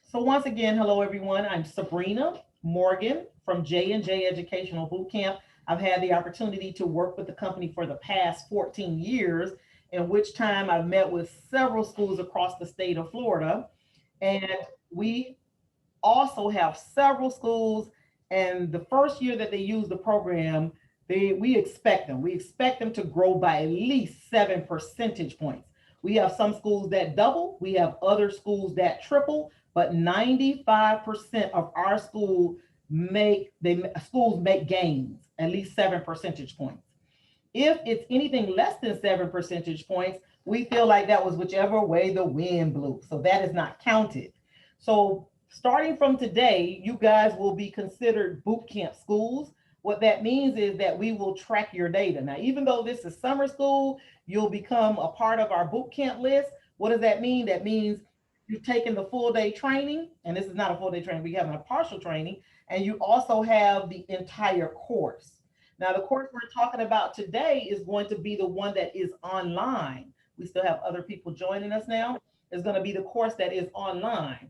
So once again, hello everyone. I'm Sabrina Morgan from J&J Educational Bootcamp. I've had the opportunity to work with the company for the past 14 years, in which time I've met with several schools across the state of Florida. And we also have several schools, and the first year that they use the program, we expect them to grow by at least 7 percentage points. We have some schools that double, we have other schools that triple, but 95% of our schools make gains at least 7 percentage points. If it's anything less than 7 percentage points, we feel like that was whichever way the wind blew. So that is not counted. So starting from today, you guys will be considered boot camp schools. What that means is that we will track your data. Now, even though this is summer school, you'll become a part of our boot camp list. What does that mean? That means you've taken the full day training, and this is not a full day training, we have a partial training, and you also have the entire course. Now, the course we're talking about today is going to be the one that is online. We still have other people joining us now. It's going to be the course that is online.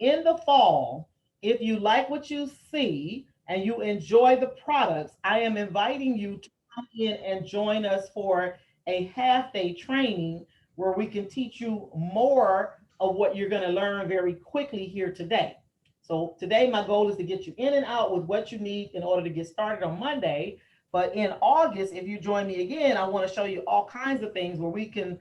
In the fall, if you like what you see and you enjoy the products, I am inviting you to come in and join us for a half day training where we can teach you more of what you're going to learn very quickly here today. So today my goal is to get you in and out with what you need in order to get started on Monday. But in August, if you join me again, I want to show you all kinds of things where we can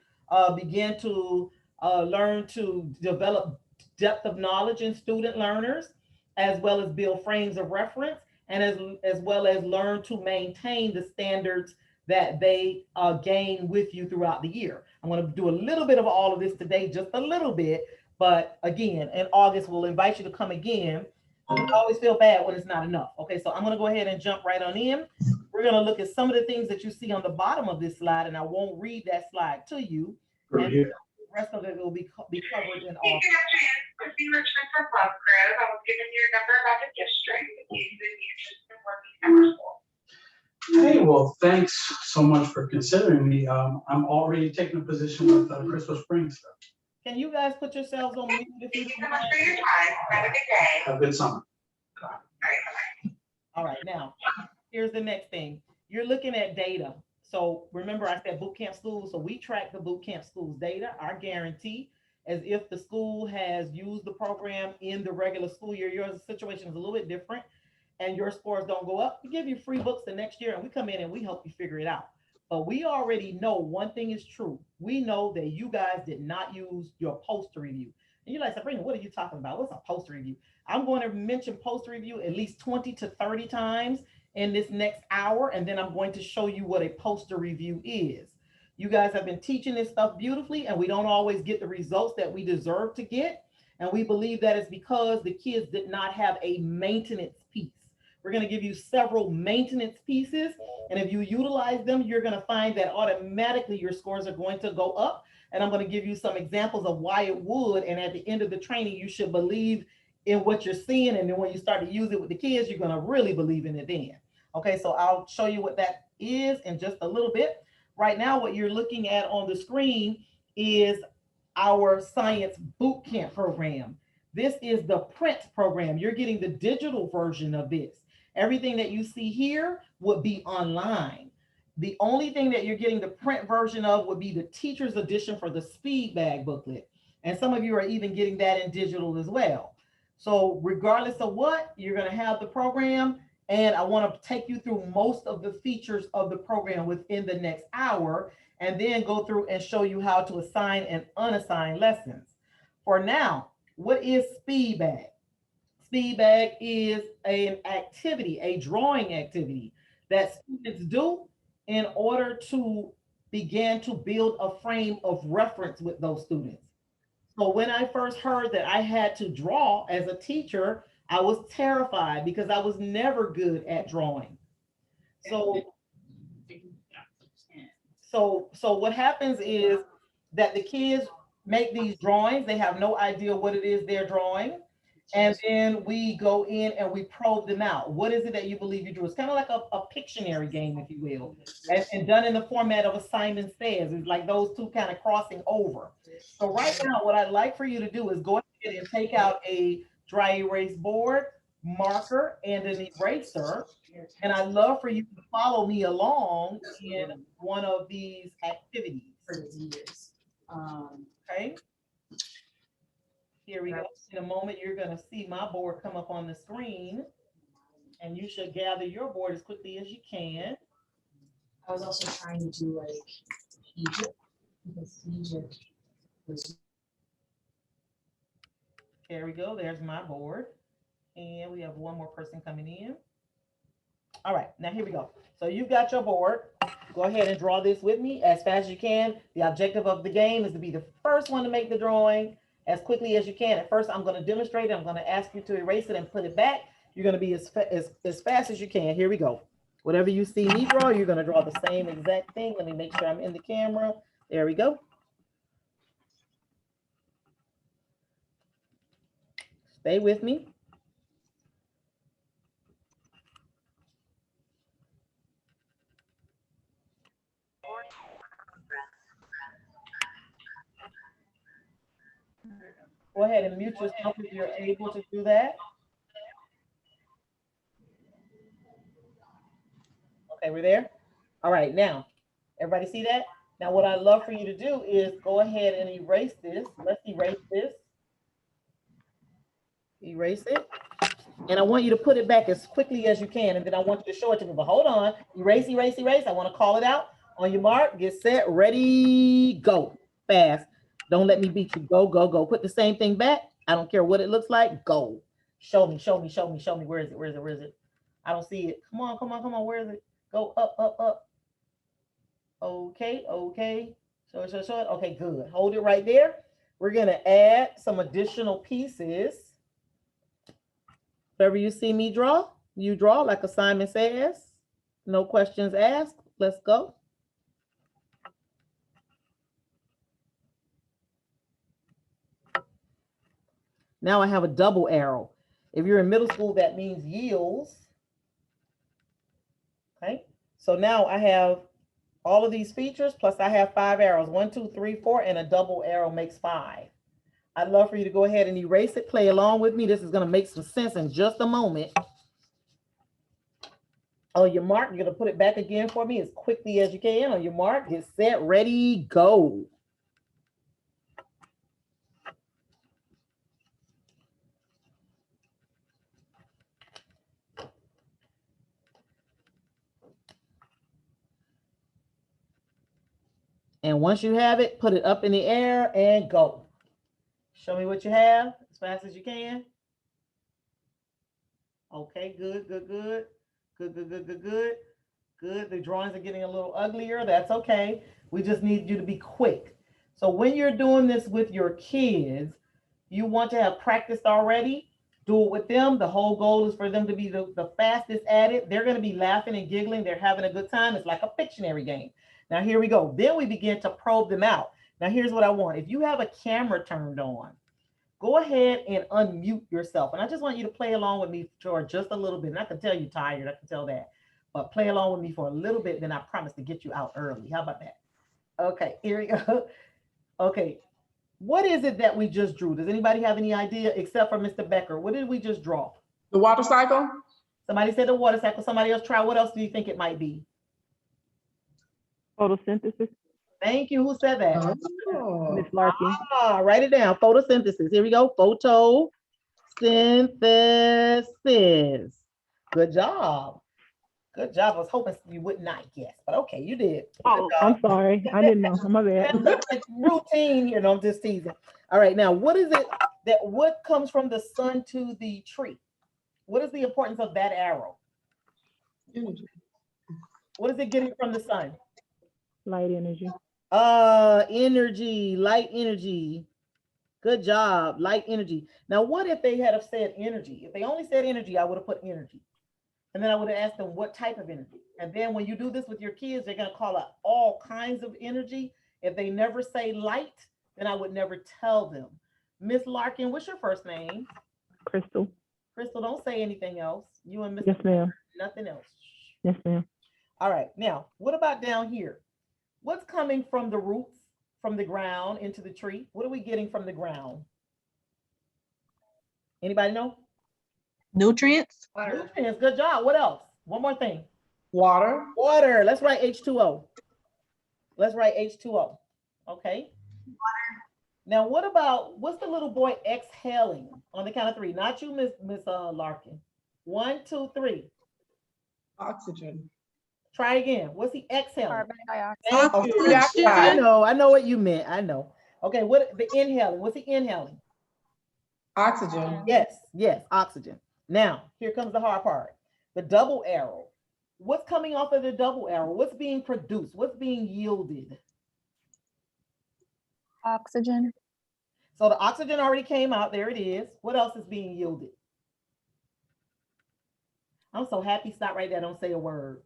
begin to learn to develop depth of knowledge in student learners, as well as build frames of reference, and as well as learn to maintain the standards that they gain with you throughout the year. I'm going to do a little bit of all of this today, just a little bit, but again, in August, we'll invite you to come again. I always feel bad when it's not enough. Okay, so I'm going to go ahead and jump right on in. We're going to look at some of the things that you see on the bottom of this slide, and I won't read that slide to you. And the rest of it will be covered in all. Good afternoon. Christine Richmond from Love Grove. I was given your number by the district if you would be interested in working at our school. Hey, well, thanks so much for considering me. I'm already taking a position with Crystal Springs. Can you guys put yourselves on mute if you Thank you don't so much mind? for your time. Have a good day. Have a good summer. All right, bye-bye. All right, now here's the next thing. You're looking at data. So remember, I said boot camp schools. So we track the boot camp schools data. Our guarantee, as if the school has used the program in the regular school year. Your situation is a little bit different, and your scores don't go up. We give you free books the next year, and we come in and we help you figure it out. But we already know one thing is true. We know that you guys did not use your poster review. And you're like, Sabrina, what are you talking about? What's a poster review? I'm going to mention poster review at least 20 to 30 times in this next hour, and then I'm going to show you what a poster review is. You guys have been teaching this stuff beautifully, and we don't always get the results that we deserve to get. And we believe that is because the kids did not have a maintenance piece. We're going to give you several maintenance pieces, and if you utilize them, you're going to find that automatically your scores are going to go up. And I'm going to give you some examples of why it would. And at the end of the training, you should believe in what you're seeing. And then when you start to use it with the kids, you're going to really believe in it then. Okay, so I'll show you what that is in just a little bit. Right now, what you're looking at on the screen is our science boot camp program. This is the print program. You're getting the digital version of this. Everything that you see here would be online. The only thing that you're getting the print version of would be the teacher's edition for the speed bag booklet. And some of you are even getting that in digital as well. So regardless of what, you're going to have the program. And I want to take you through most of the features of the program within the next hour, and then go through and show you how to assign and unassign lessons. For now, what is speed bag? Speed bag is an activity, a drawing activity that students do in order to begin to build a frame of reference with those students. So when I first heard that I had to draw as a teacher, I was terrified because I was never good at drawing. So so what happens is that the kids make these drawings, they have no idea what it is they're drawing. And then we go in and we probe them out. What is it that you believe you drew? It's kind of like a Pictionary game, if you will, and done in the format of a Simon Says. It's like those two kind of crossing over. So right now, what I'd like for you to do is go ahead and take out a dry erase board, marker, and an eraser. And I'd love for you to follow me along in one of these activities. Okay. Here we go. In a moment, you're going to see my board come up on the screen, and you should gather your board as quickly as you can. I was also trying to do like Egypt, because Egypt was. There we go. There's my board. And we have one more person coming in. All right, now here we go. So you've got your board. Go ahead and draw this with me as fast as you can. The objective of the game is to be the first one to make the drawing as quickly as you can. At first, I'm going to demonstrate it. I'm going to ask you to erase it and put it back. You're going to be as fast as you can. Here we go. Whatever you see me draw, you're going to draw the same exact thing. Let me make sure I'm in the camera. There we go. Stay with me. Go ahead and mute yourself if you're able to do that. Okay, we're there. All right, now, everybody see that? Now, what I'd love for you to do is go ahead and erase this. Let's erase this. Erase it. And I want you to put it back as quickly as you can. And then I want you to show it to me. But hold on. Erase, erase, erase. I want to call it out. On your mark, get set, ready, go. Fast. Don't let me beat you. Go, go, go. Put the same thing back. I don't care what it looks like. Go. Show me, show me, show me, show me. Where is it? Where is it? Where is it? I don't see it. Come on, come on, come on. Where is it? Go up, up, up. Okay, okay. Show it, show it, show it. Okay, good. Hold it right there. We're going to add some additional pieces. Whatever you see me draw, you draw like a Simon Says. No questions asked. Let's go. Now I have a double arrow. If you're in middle school, that means yields. Okay, so now I have all of these features, plus I have 5 arrows. 1, 2, 3, 4, and a double arrow makes 5. I'd love for you to go ahead and erase it. Play along with me. This is going to make some sense in just a moment. On your mark, you're going to put it back again for me as quickly as you can. On your mark, get set, ready, go. And once you have it, put it up in the air and go. Show me what you have as fast as you can. Okay, good, good, good. Good, good, good, good, good. Good. The drawings are getting a little uglier. That's okay. We just need you to be quick. So when you're doing this with your kids, you want to have practiced already. Do it with them. The whole goal is for them to be the fastest at it. They're going to be laughing and giggling. They're having a good time. It's like a Pictionary game. Now, here we go. Then we begin to probe them out. Now, here's what I want. If you have a camera turned on, go ahead and unmute yourself. And I just want you to play along with me for just a little bit. And I can tell you're tired. I can tell that. But play along with me for a little bit. Then I promise to get you out early. How about that? Okay, here we go. Okay. What is it that we just drew? Does anybody have any idea except for Mr. Becker? What did we just draw? The water cycle? Somebody said the water cycle. Somebody else try. What else do you think it might be? Photosynthesis. Thank you. Who said that? Oh. Miss Larkin. Ah, write it down. Photosynthesis. Here we go. Photosynthesis. Good job. Good job. I was hoping you would not guess, but okay, you did. Oh, I'm sorry. I didn't know. My bad. It's routine, you know, I'm just teasing. All right, now what is it that what comes from the sun to the tree? What is the importance of that arrow? Energy. What is it getting from the sun? Light energy. Energy, light energy. Good job, light energy. Now, what if they had have said energy? If they only said energy, I would have put energy. And then I would have asked them what type of energy. And then when you do this with your kids, they're going to call out all kinds of energy. If they never say light, then I would never tell them. Miss Larkin, what's your first name? Crystal. Crystal, don't say anything else. You and Mr. Yes, ma'am. Nothing else. Yes, ma'am. All right, now, what about down here? What's coming from the roots, from the ground into the tree? What are we getting from the ground? Anybody know? Nutrients? Nutrients, good job. What else? One more thing. Water. Water, let's write H2O. Let's write H2O, okay? Now, what's the little boy exhaling on the count of three? Not you, Miss Larkin. 1, 2, 3. Oxygen. Try again. What's he exhaling? Carbon dioxide. Thank Oh, you. dioxide. I know what you meant. I know. Okay, what the inhaling? What's he inhaling? Oxygen. Yes, oxygen. Now, here comes the hard part. The double arrow. What's coming off of the double arrow? What's being produced? What's being yielded? Oxygen. So the oxygen already came out. There it is. What else is being yielded? I'm so happy. Stop right there. Don't say a word.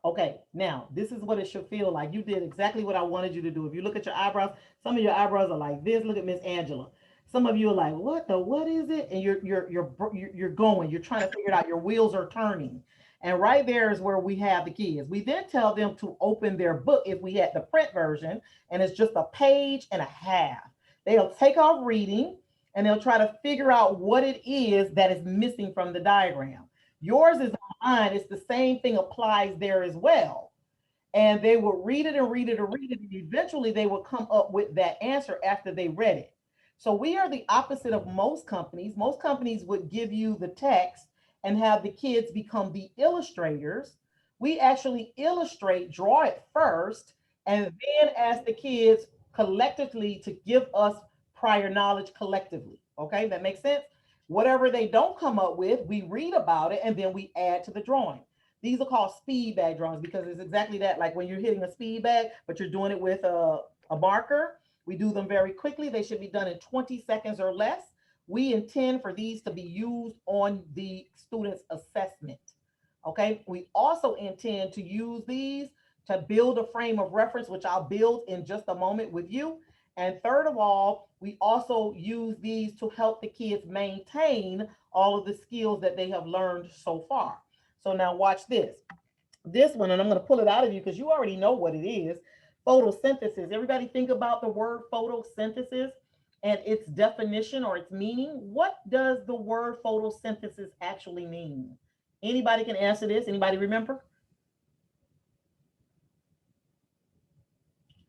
Okay, now this is what it should feel like. You did exactly what I wanted you to do. If you look at your eyebrows, some of your eyebrows are like this. Look at Miss Angela. Some of you are like, what is it? And you're going. You're trying to figure it out. Your wheels are turning. And right there is where we have the kids. We then tell them to open their book if we had the print version, and it's just a page and a half. They'll take off reading and they'll try to figure out what it is that is missing from the diagram. Yours is online. It's the same thing applies there as well. And they will read it and read it and read it. And eventually they will come up with that answer after they read it. So we are the opposite of most companies. Most companies would give you the text and have the kids become the illustrators. We actually illustrate, draw it first, and then ask the kids collectively to give us prior knowledge collectively. Okay, that makes sense? Whatever they don't come up with, we read about it and then we add to the drawing. These are called speed bag drawings because it's exactly that, like when you're hitting a speed bag, but you're doing it with a marker. We do them very quickly. They should be done in 20 seconds or less. We intend for these to be used on the student's assessment. Okay, we also intend to use these to build a frame of reference, which I'll build in just a moment with you. And third of all, we also use these to help the kids maintain all of the skills that they have learned so far. So now watch this. This one, and I'm going to pull it out of you because you already know what it is. Photosynthesis. Everybody think about the word photosynthesis and its definition or its meaning. What does the word photosynthesis actually mean? Anybody can answer this? Anybody remember?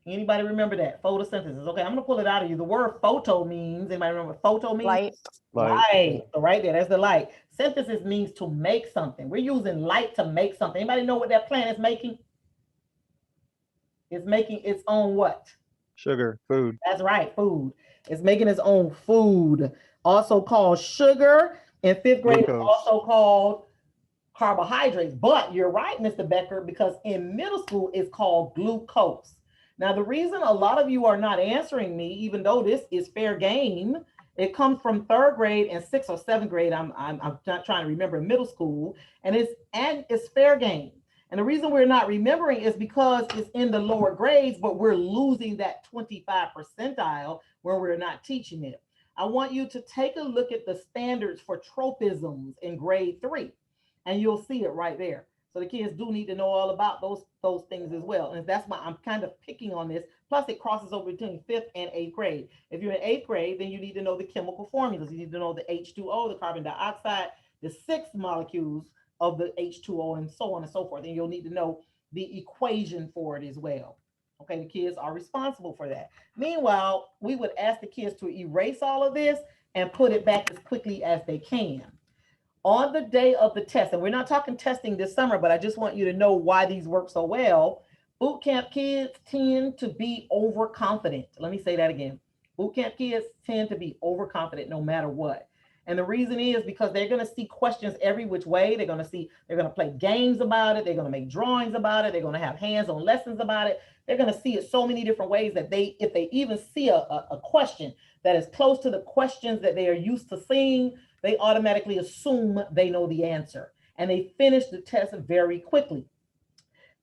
Anybody remember that? Photosynthesis. Okay, I'm gonna pull it out of you. The word photo means, anybody remember what photo means? Light. Light. So right there, that's the light. Synthesis means to make something. We're using light to make something. Anybody know what that plant is making? It's making its own what? Sugar, food. That's right, food. It's making its own food, also called sugar. In fifth grade, it's also called carbohydrates. But you're right, Mr. Becker, because in middle school, it's called glucose. Now, the reason a lot of you are not answering me, even though this is fair game, it comes from third grade and sixth or seventh grade. I'm not trying to remember middle school, and it's fair game. And the reason we're not remembering is because it's in the lower grades, but we're losing that 25 percentile where we're not teaching it. I want you to take a look at the standards for tropisms in grade 3, and you'll see it right there. So the kids do need to know all about those things as well. And that's why I'm kind of picking on this. Plus it crosses over between 5th and 8th grade. If you're in 8th grade, then you need to know the chemical formulas. You need to know the H2O, the carbon dioxide, the 6 molecules of the H2O, and so on and so forth. And you'll need to know the equation for it as well. Okay, the kids are responsible for that. Meanwhile, we would ask the kids to erase all of this and put it back as quickly as they can. On the day of the test, and we're not talking testing this summer, but I just want you to know why these work so well. Boot camp kids tend to be overconfident. Let me say that again. Boot camp kids tend to be overconfident no matter what. And the reason is because they're going to see questions every which way. They're going to play games about it. They're going to make drawings about it. They're going to have hands-on lessons about it. They're going to see it so many different ways that if they even see a question that is close to the questions that they are used to seeing, they automatically assume they know the answer, and they finish the test very quickly.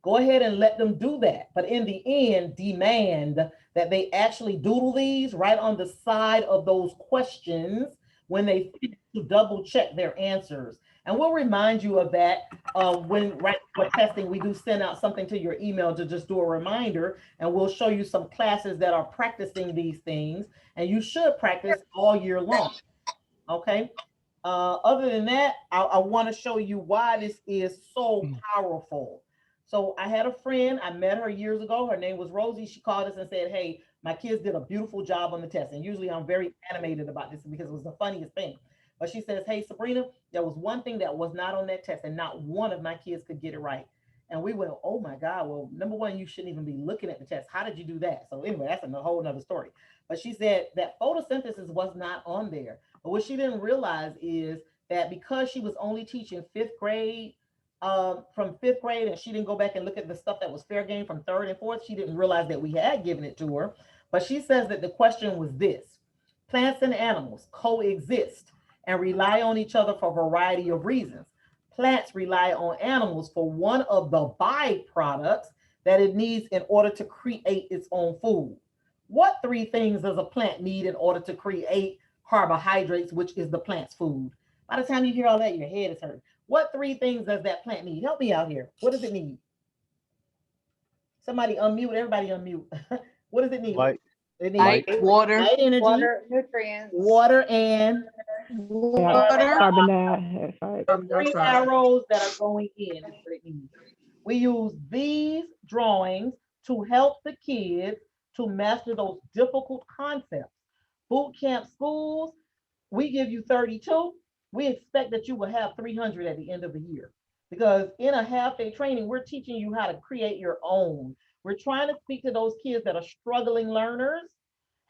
Go ahead and let them do that. But in the end, demand that they actually doodle these right on the side of those questions when they finish to double check their answers. And we'll remind you of that when right for testing, we do send out something to your email to just do a reminder, and we'll show you some classes that are practicing these things, and you should practice all year long. Okay. Other than that, I want to show you why this is so powerful. So I had a friend, I met her years ago. Her name was Rosie. She called us and said, hey, my kids did a beautiful job on the test. And usually I'm very animated about this because it was the funniest thing. But she says, hey, Sabrina, there was one thing that was not on that test and not one of my kids could get it right. And we went, oh my God, well, number one, you shouldn't even be looking at the test. How did you do that? So anyway, that's a whole nother story. But she said that photosynthesis was not on there. But what she didn't realize is that because she was only teaching fifth grade, from fifth grade, and she didn't go back and look at the stuff that was fair game from third and fourth, she didn't realize that we had given it to her. But she says that the question was this: plants and animals coexist and rely on each other for a variety of reasons. Plants rely on animals for one of the byproducts that it needs in order to create its own food. What three things does a plant need in order to create carbohydrates, which is the plant's food? By the time you hear all that, your head is hurt. What three things does that plant need? Help me out here. What does it need? Somebody unmute, everybody unmute. What does it need? Light. It needs Light, water, light energy, Water, nutrients. water, and water. Carbon dioxide. three arrows that are going in. That's what it means. We use these drawings to help the kids to master those difficult concepts. Boot camp schools, we give you 32. We expect that you will have 300 at the end of the year, because in a half-day training, we're teaching you how to create your own. We're trying to speak to those kids that are struggling learners,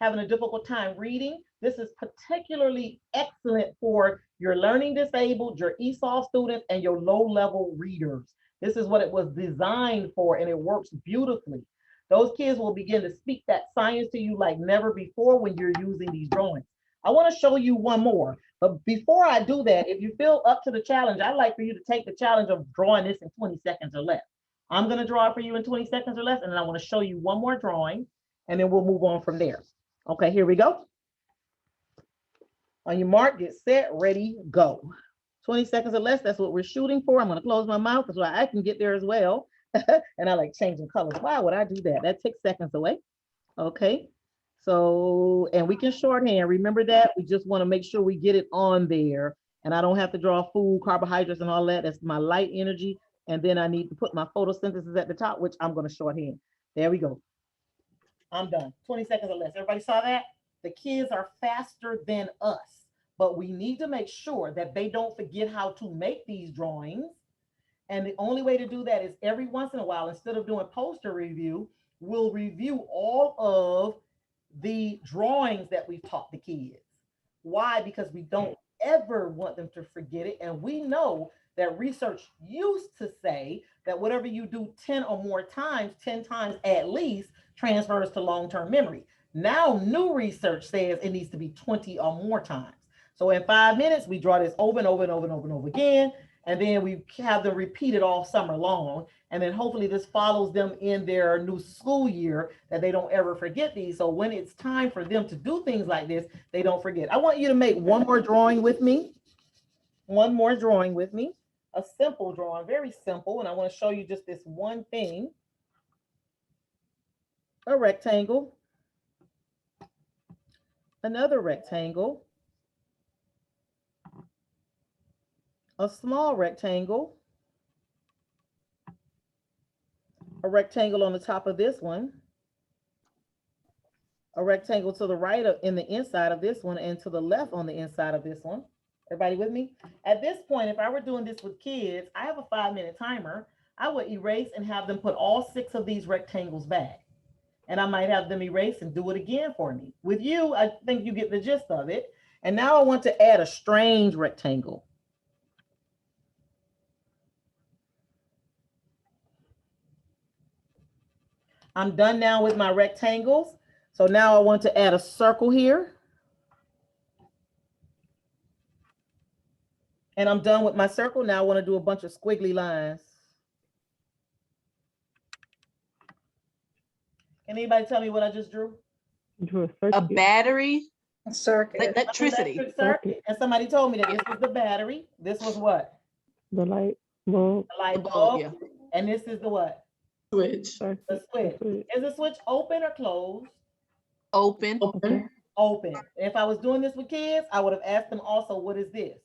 having a difficult time reading. This is particularly excellent for your learning disabled, your ESOL students, and your low-level readers. This is what it was designed for, and it works beautifully. Those kids will begin to speak that science to you like never before when you're using these drawings. I want to show you one more, but before I do that, if you feel up to the challenge, I'd like for you to take the challenge of drawing this in 20 seconds or less. I'm going to draw it for you in 20 seconds or less, and then I want to show you one more drawing, and then we'll move on from there. Okay, here we go. On your mark, get set, ready, go. 20 seconds or less, that's what we're shooting for. I'm going to close my mouth so I can get there as well. And I like changing colors. Why would I do that? That takes seconds away. Okay. So, and we can shorthand. Remember that. We just want to make sure we get it on there. And I don't have to draw food, carbohydrates, and all that. That's my light energy. And then I need to put my photosynthesis at the top, which I'm going to shorthand. There we go. I'm done. 20 seconds or less. Everybody saw that? The kids are faster than us, but we need to make sure that they don't forget how to make these drawings. And the only way to do that is every once in a while, instead of doing poster review, we'll review all of the drawings that we've taught the kids. Why? Because we don't ever want them to forget it. And we know that research used to say that whatever you do 10 or more times, 10 times at least, transfers to long-term memory. Now, new research says it needs to be 20 or more times. So in 5 minutes, we draw this over and over and over and over and over again. And then we have them repeat it all summer long. And then hopefully this follows them in their new school year, that they don't ever forget these. So when it's time for them to do things like this, they don't forget. I want you to make one more drawing with me. One more drawing with me. A simple drawing, very simple. And I want to show you just this one thing. A rectangle. Another rectangle. A small rectangle, a rectangle on the top of this one, a rectangle to the right in the inside of this one, and to the left on the inside of this one. Everybody with me? At this point, if I were doing this with kids, I have a 5-minute timer. I would erase and have them put all 6 of these rectangles back. And I might have them erase and do it again for me. With you, I think you get the gist of it. And now I want to add a strange rectangle. I'm done now with my rectangles. So now I want to add a circle here. And I'm done with my circle. Now I want to do a bunch of squiggly lines. Can anybody tell me what I just drew? Drew a a circuit. battery, Circuit. Electricity. Electric circuit. And somebody told me that this was the battery. This was what? The light bulb. The light The bulb. bulb, yeah. And this is the what? Switch. Circuit. The switch. Is the switch open or closed? Open. Open. Open. If I was doing this with kids, I would have asked them also, what is this?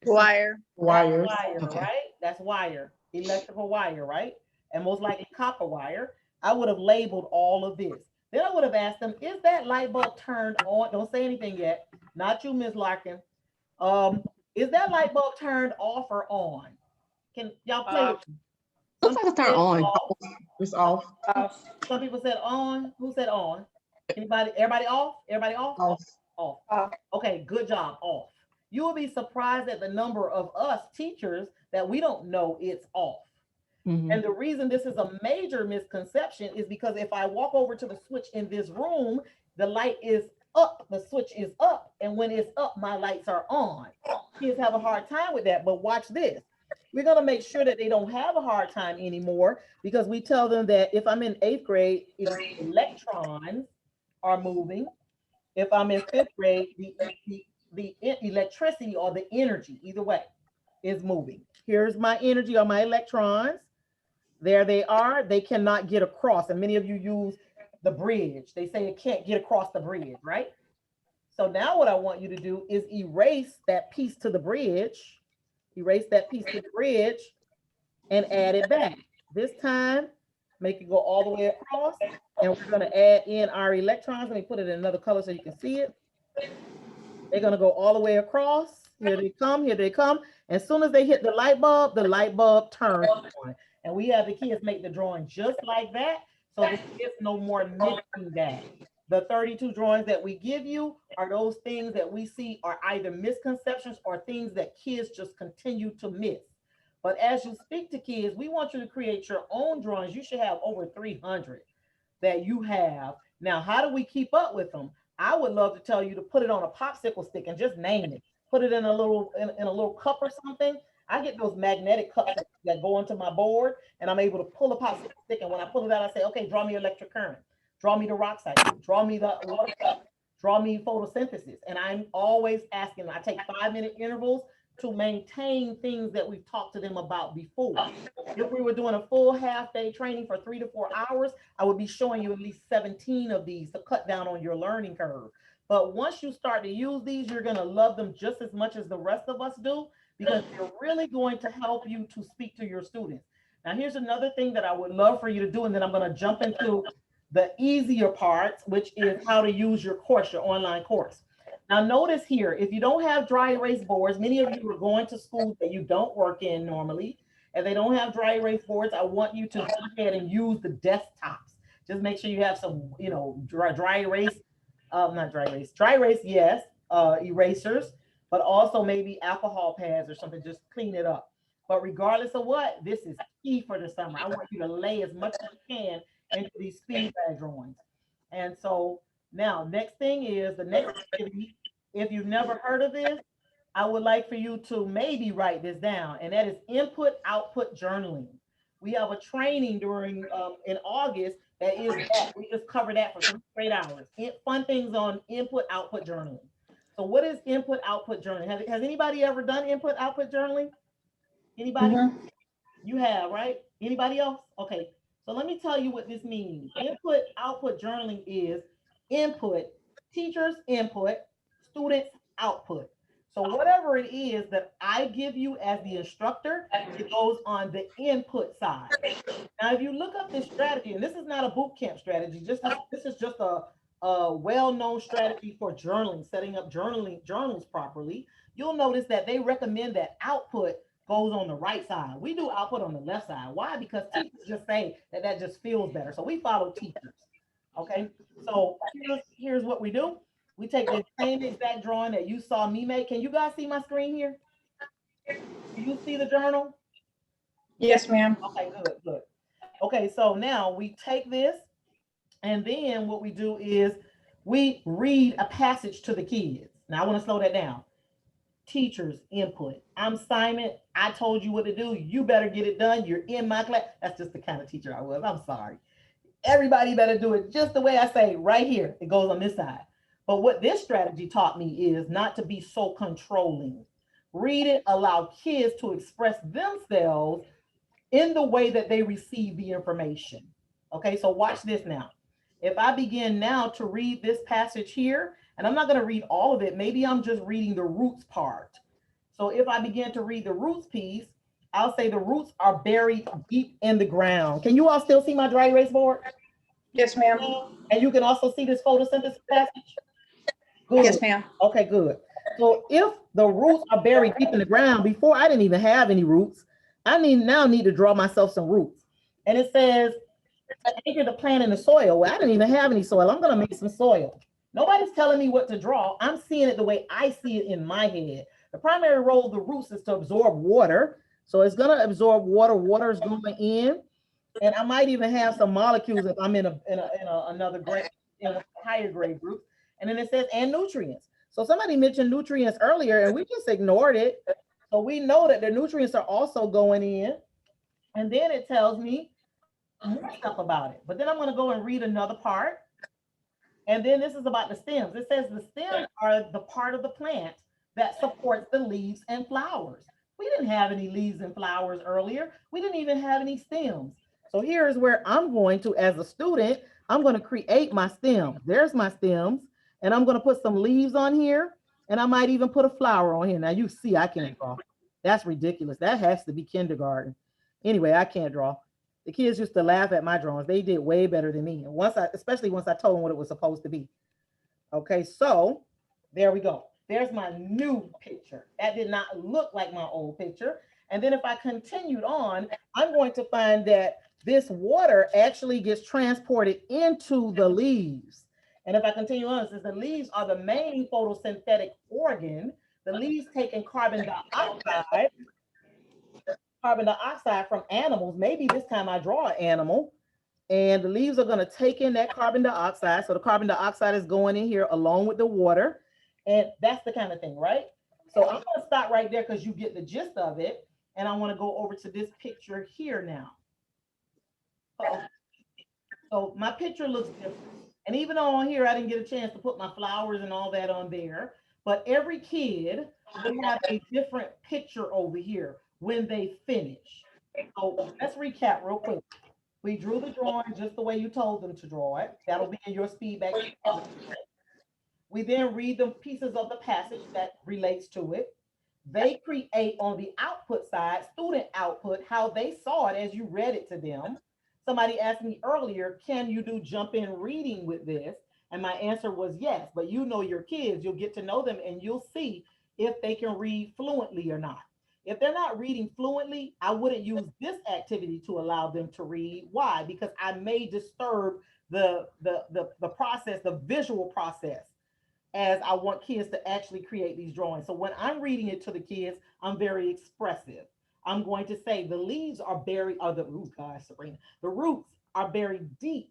Wire. Wires. Wire, Okay. right? That's wire, electrical wire, right? And most likely copper wire. I would have labeled all of this. Then I would have asked them, is that light bulb turned on? Don't say anything yet. Not you, Ms. Larkin. Is that light bulb turned off or on? Can y'all play with me? Looks like it's turned on. Off. It's off. Some people said on. Who said on? Anybody? Everybody off? Everybody off? Off. Off. Off. Okay, good job. Off. You will be surprised at the number of us teachers that we don't know it's off. Mhm. And the reason this is a major misconception is because if I walk over to the switch in this room, the light is up, the switch is up. And when it's up, my lights are on. Kids have a hard time with that, but watch this. We're gonna make sure that they don't have a hard time anymore because we tell them that if I'm in 8th grade, electrons are moving. If I'm in 5th grade, the electricity or the energy, either way, is moving. Here's my energy or my electrons. There they are. They cannot get across. And many of you use the bridge. They say it can't get across the bridge, right? So now what I want you to do is erase that piece to the bridge. Erase that piece to the bridge and add it back. This time, make it go all the way across. And we're going to add in our electrons. Let me put it in another color so you can see it. They're going to go all the way across. Here they come. Here they come. As soon as they hit the light bulb turns on. And we have the kids make the drawing just like that. So there's no more missing that. The 32 drawings that we give you are those things that we see are either misconceptions or things that kids just continue to miss. But as you speak to kids, we want you to create your own drawings. You should have over 300 that you have. Now, how do we keep up with them? I would love to tell you to put it on a popsicle stick and just name it. Put it in a little cup or something. I get those magnetic cups that go onto my board, and I'm able to pull a popsicle stick. And when I pull it out, I say, okay, draw me electric current, draw me the rock cycle, draw me the water cycle, draw me photosynthesis. And I'm always asking, I take 5-minute intervals to maintain things that we've talked to them about before. If we were doing a full half-day training for 3 to 4 hours, I would be showing you at least 17 of these to cut down on your learning curve. But once you start to use these, you're going to love them just as much as the rest of us do, because they're really going to help you to speak to your students. Now, here's another thing that I would love for you to do, and then I'm going to jump into the easier parts, which is how to use your course, your online course. Now, notice here, if you don't have dry erase boards, many of you are going to schools that you don't work in normally, and they don't have dry erase boards. I want you to go ahead and use the desktops. Just make sure you have some, dry erase, yes, erasers, but also maybe alcohol pads or something, just clean it up. But regardless of what, this is key for the summer. I want you to lay as much as you can into these feedback drawings. And so now, next thing is the next activity. If you've never heard of this, I would like for you to maybe write this down, and that is input-output journaling. We have a training during in August that is that. We just covered that for 3 straight hours. Fun things on input-output journaling. So what is input-output journaling? Has anybody ever done input-output journaling? Anybody? You have, right? Anybody else? Okay. So let me tell you what this means. Input-output journaling is input, teachers input, students output. So whatever it is that I give you as the instructor, it goes on the input side. Now, if you look up this strategy, and this is not a boot camp strategy, this is just a well-known strategy for journaling, setting up journals properly, you'll notice that they recommend that output goes on the right side. We do output on the left side. Why? Because teachers just say that just feels better. So we follow teachers. Okay, so here's what we do. We take the same exact drawing that you saw me make. Can you guys see my screen here? Do you see the journal? Yes, ma'am. Okay, good. Okay, so now we take this, and then what we do is we read a passage to the kids. Now I want to slow that down. Teachers input. I'm Simon. I told you what to do. You better get it done. You're in my class. That's just the kind of teacher I was. I'm sorry. Everybody better do it just the way I say right here. It goes on this side. But what this strategy taught me is not to be so controlling. Read it, allow kids to express themselves in the way that they receive the information. Okay, so watch this now. If I begin now to read this passage here, and I'm not going to read all of it, maybe I'm just reading the roots part. So if I begin to read the roots piece, I'll say the roots are buried deep in the ground. Can you all still see my dry erase board? Yes, ma'am. And you can also see this photosynthesis passage? Good. Yes, ma'am. Okay, good. So if the roots are buried deep in the ground, before I didn't even have any roots, I now need to draw myself some roots. And it says, anchor the plant in the soil. Well, I didn't even have any soil. I'm going to make some soil. Nobody's telling me what to draw. I'm seeing it the way I see it in my head. The primary role of the roots is to absorb water. So it's going to absorb water. Water is going in. And I might even have some molecules if I'm in another grade, in a higher grade group. And then it says, and nutrients. So somebody mentioned nutrients earlier and we just ignored it. So we know that the nutrients are also going in. And then it tells me more stuff about it. But then I'm going to go and read another part. And then this is about the stems. It says the stems are the part of the plant that supports the leaves and flowers. We didn't have any leaves and flowers earlier. We didn't even have any stems. So here's where I'm going to, as a student, I'm going to create my stems. There's my stems. And I'm going to put some leaves on here. And I might even put a flower on here. Now you see I can't draw. That's ridiculous. That has to be kindergarten. Anyway, I can't draw. The kids used to laugh at my drawings. They did way better than me. And especially once I told them what it was supposed to be. Okay, so there we go. There's my new picture. That did not look like my old picture. And then if I continued on, I'm going to find that this water actually gets transported into the leaves. And if I continue on, it says the leaves are the main photosynthetic organ. The leaves take in carbon dioxide from animals. Maybe this time I draw an animal. And the leaves are going to take in that carbon dioxide. So the carbon dioxide is going in here along with the water. And that's the kind of thing, right? So I'm going to stop right there because you get the gist of it. And I want to go over to this picture here now. So my picture looks different. And even though on here, I didn't get a chance to put my flowers and all that on there, but every kid will have a different picture over here when they finish. So let's recap real quick. We drew the drawing just the way you told them to draw it. That'll be in your feedback. We then read the pieces of the passage that relates to it. They create on the output side, student output, how they saw it as you read it to them. Somebody asked me earlier, can you do jump in reading with this? And my answer was yes, but you know your kids, you'll get to know them and you'll see if they can read fluently or not. If they're not reading fluently, I wouldn't use this activity to allow them to read. Why? Because I may disturb the process, the visual process, as I want kids to actually create these drawings. So when I'm reading it to the kids, I'm very expressive. I'm going to say the leaves are buried, the roots are buried deep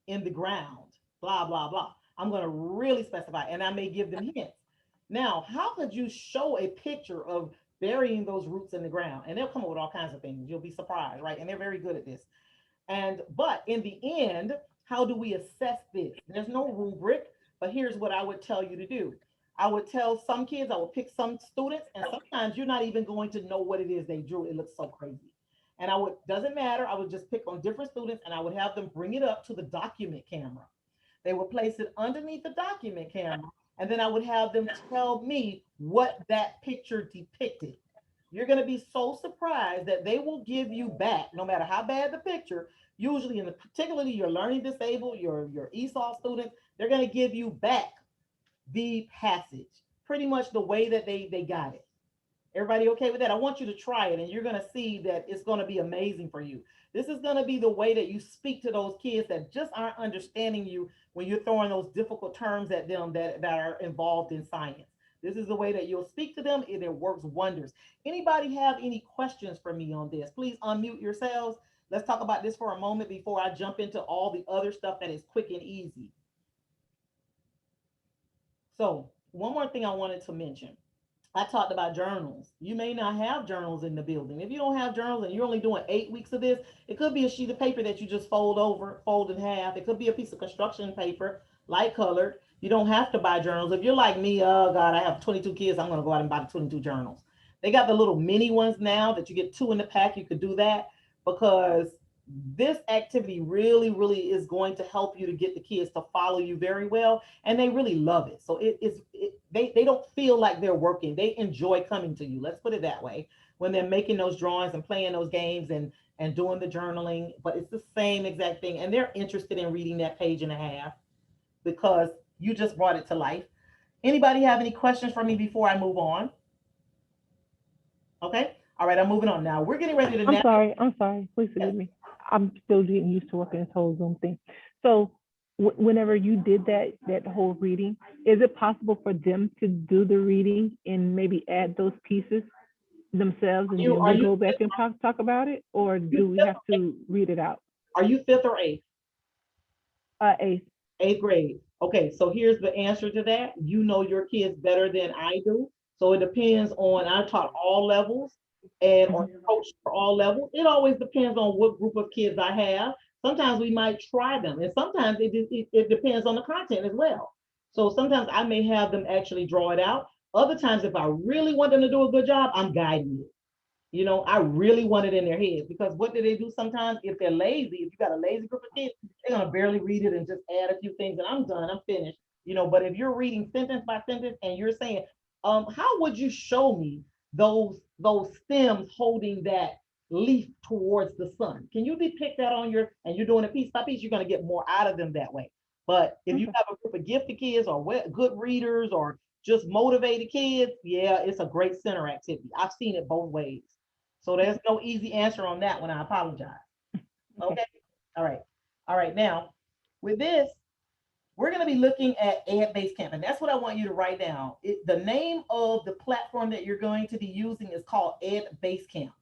in the ground, blah, blah, blah. I'm going to really specify, and I may give them hints. Now, how could you show a picture of burying those roots in the ground? And they'll come up with all kinds of things. You'll be surprised, right? And they're very good at this. But in the end, how do we assess this? There's no rubric, but here's what I would tell you to do. I would tell some kids, I would pick some students, and sometimes you're not even going to know what it is they drew. It looks so crazy. And doesn't matter, I would just pick on different students and I would have them bring it up to the document camera. They would place it underneath the document camera, and then I would have them tell me what that picture depicted. You're gonna be so surprised that they will give you back, no matter how bad the picture, usually particularly your learning disabled, your ESOL students, they're gonna give you back the passage, pretty much the way that they got it. Everybody okay with that? I want you to try it and you're gonna see that it's gonna be amazing for you. This is gonna be the way that you speak to those kids that just aren't understanding you when you're throwing those difficult terms at them that are involved in science. This is the way that you'll speak to them and it works wonders. Anybody have any questions for me on this? Please unmute yourselves. Let's talk about this for a moment before I jump into all the other stuff that is quick and easy. So one more thing I wanted to mention. I talked about journals. You may not have journals in the building. If you don't have journals and you're only doing 8 weeks of this, it could be a sheet of paper that you just fold in half. It could be a piece of construction paper, light colored. You don't have to buy journals. If you're like me, oh God, I have 22 kids, I'm gonna go out and buy the 22 journals. They got the little mini ones now that you get 2 in the pack. You could do that because this activity really, really is going to help you to get the kids to follow you very well, and they really love it. So they don't feel like they're working. They enjoy coming to you. Let's put it that way. When they're making those drawings and playing those games and doing the journaling, but it's the same exact thing. And they're interested in reading that page and a half because you just brought it to life. Anybody have any questions for me before I move on? Okay. All right. I'm moving on now. We're getting ready to. I'm sorry. Please forgive me. I'm still getting used to working this whole Zoom thing. So whenever you did that whole reading, is it possible for them to do the reading and maybe add those pieces themselves and then we go back and talk about it? Or do we have to read it out? Are you 5th or 8th? 8th. 8th grade. Okay, so here's the answer to that. You know your kids better than I do. So it depends on, I taught all levels and or coach for all levels. It always depends on what group of kids I have. Sometimes we might try them, and sometimes it depends on the content as well. So sometimes I may have them actually draw it out. Other times, if I really want them to do a good job, I'm guiding it. You know, I really want it in their heads, because what do they do sometimes? If they're lazy, if you got a lazy group of kids, they're gonna barely read it and just add a few things and I'm done, I'm finished. You know, but if you're reading sentence by sentence and you're saying, how would you show me those stems holding that leaf towards the sun? Can you depict that on your, and you're doing it piece by piece, you're gonna get more out of them that way. But if you have a group of gifted kids or good readers or just motivated kids, yeah, it's a great center activity. I've seen it both ways. So there's no easy answer on that one. I apologize. Okay. All right. All right. Now, with this, we're going to be looking at Ed Basecamp, and that's what I want you to write down. The name of the platform that you're going to be using is called Ed Basecamp.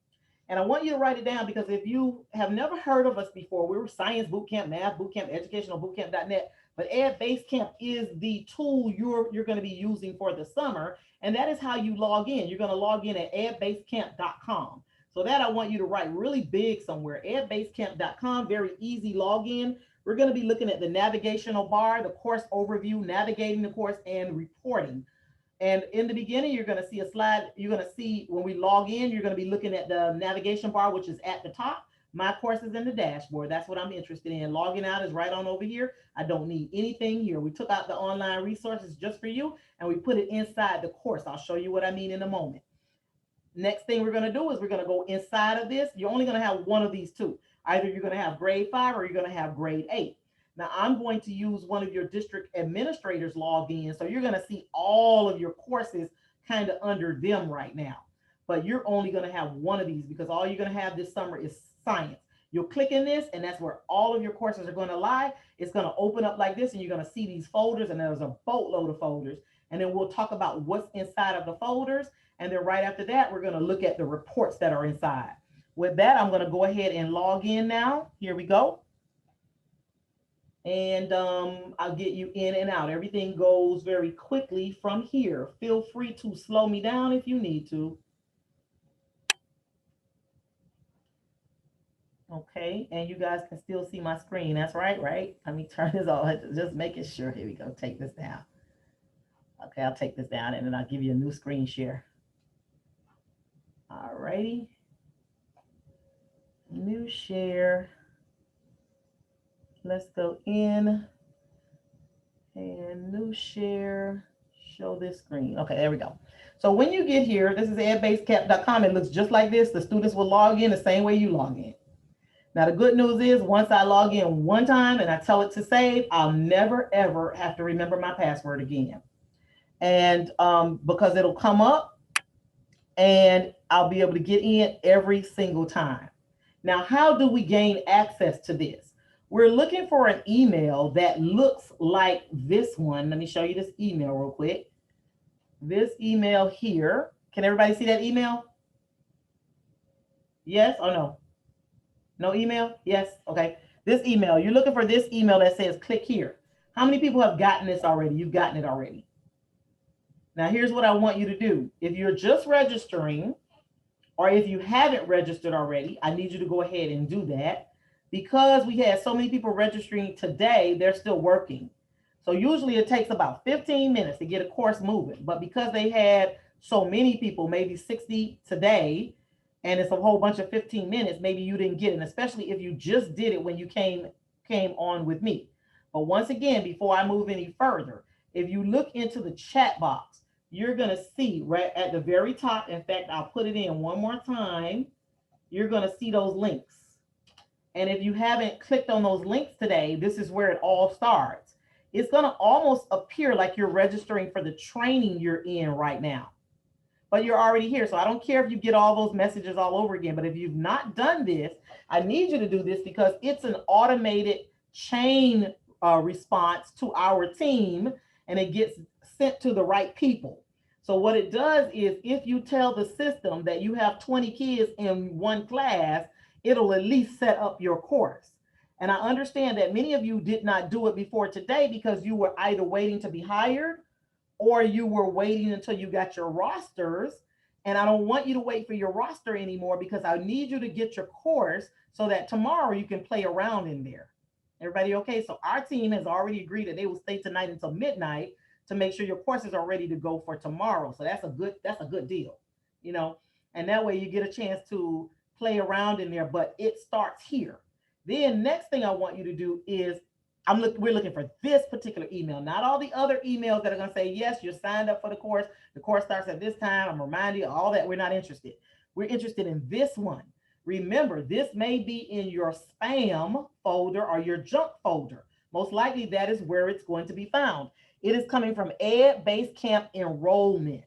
And I want you to write it down, because if you have never heard of us before, we were Science Bootcamp, Math Bootcamp, Educational Bootcamp.net, but Ed Basecamp is the tool you're going to be using for the summer, and that is how you log in. You're going to log in at edbasecamp.com. So that I want you to write really big somewhere, edbasecamp.com, very easy login. We're going to be looking at the navigational bar, the course overview, navigating the course, and reporting. And in the beginning, you're going to see a slide. You're going to see when we log in, you're going to be looking at the navigation bar, which is at the top. My course is in the dashboard. That's what I'm interested in. Logging out is right on over here. I don't need anything here. We took out the online resources just for you, and we put it inside the course. I'll show you what I mean in a moment. Next thing we're going to do is we're going to go inside of this. You're only going to have one of these two. Either you're going to have grade 5 or you're going to have grade 8. Now I'm going to use one of your district administrators login. So you're going to see all of your courses kind of under them right now. But you're only going to have one of these, because all you're going to have this summer is science. You'll click in this, and that's where all of your courses are going to lie. It's going to open up like this, and you're going to see these folders, and there's a boatload of folders. And then we'll talk about what's inside of the folders. And then right after that, we're going to look at the reports that are inside. With that, I'm going to go ahead and log in now. Here we go. And I'll get you in and out. Everything goes very quickly from here. Feel free to slow me down if you need to. Okay, and you guys can still see my screen. That's right, right? Let me turn this off, just making sure. Here we go, take this down. Okay, I'll take this down, and then I'll give you a new screen share. All righty. New share. Let's go in and new share, show this screen. Okay, there we go. So when you get here, this is edbasecamp.com. It looks just like this. The students will log in the same way you log in. Now, the good news is once I log in one time and I tell it to save, I'll never, ever have to remember my password again. And because it'll come up and I'll be able to get in every single time. Now, how do we gain access to this? We're looking for an email that looks like this one. Let me show you this email real quick. This email here. Can everybody see that email? Yes or no? No email? Yes. Okay. This email, you're looking for this email that says click here. How many people have gotten this already? You've gotten it already. Now, here's what I want you to do. If you're just registering, or if you haven't registered already, I need you to go ahead and do that. Because we had so many people registering today, they're still working. So usually it takes about 15 minutes to get a course moving, but because they had so many people, maybe 60 today, and it's a whole bunch of 15 minutes, maybe you didn't get it, especially if you just did it when you came on with me. But once again, before I move any further, if you look into the chat box, you're going to see right at the very top. In fact, I'll put it in one more time. You're going to see those links. And if you haven't clicked on those links today, this is where it all starts. It's going to almost appear like you're registering for the training you're in right now, but you're already here. So I don't care if you get all those messages all over again, but if you've not done this, I need you to do this because it's an automated chain response to our team, and it gets sent to the right people. So what it does is if you tell the system that you have 20 kids in one class, it'll at least set up your course. And I understand that many of you did not do it before today because you were either waiting to be hired or you were waiting until you got your rosters. And I don't want you to wait for your roster anymore because I need you to get your course so that tomorrow you can play around in there. Everybody okay? So our team has already agreed that they will stay tonight until midnight to make sure your courses are ready to go for tomorrow. So that's a good deal, you know, and that way you get a chance to play around in there, but it starts here. Then next thing I want you to do is we're looking for this particular email, not all the other emails that are going to say, yes, you're signed up for the course. The course starts at this time. I'm reminding you all that. We're not interested. We're interested in this one. Remember, this may be in your spam folder or your junk folder. Most likely that is where it's going to be found. It is coming from Ed Basecamp Enrollment.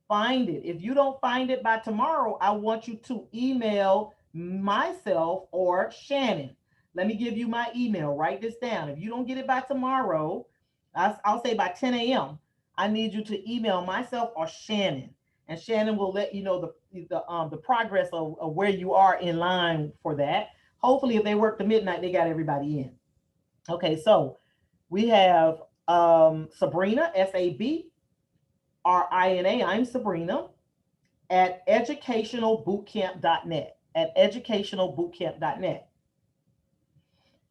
Find it. If you don't find it by tomorrow, I want you to email myself or Shannon. Let me give you my email. Write this down. If you don't get it by tomorrow, I'll say by 10 a.m., I need you to email myself or Shannon. And Shannon will let you know the progress of where you are in line for that. Hopefully, if they work to midnight, they got everybody in. Okay, so we have Sabrina, Sabrina, I'm Sabrina, at educationalbootcamp.net,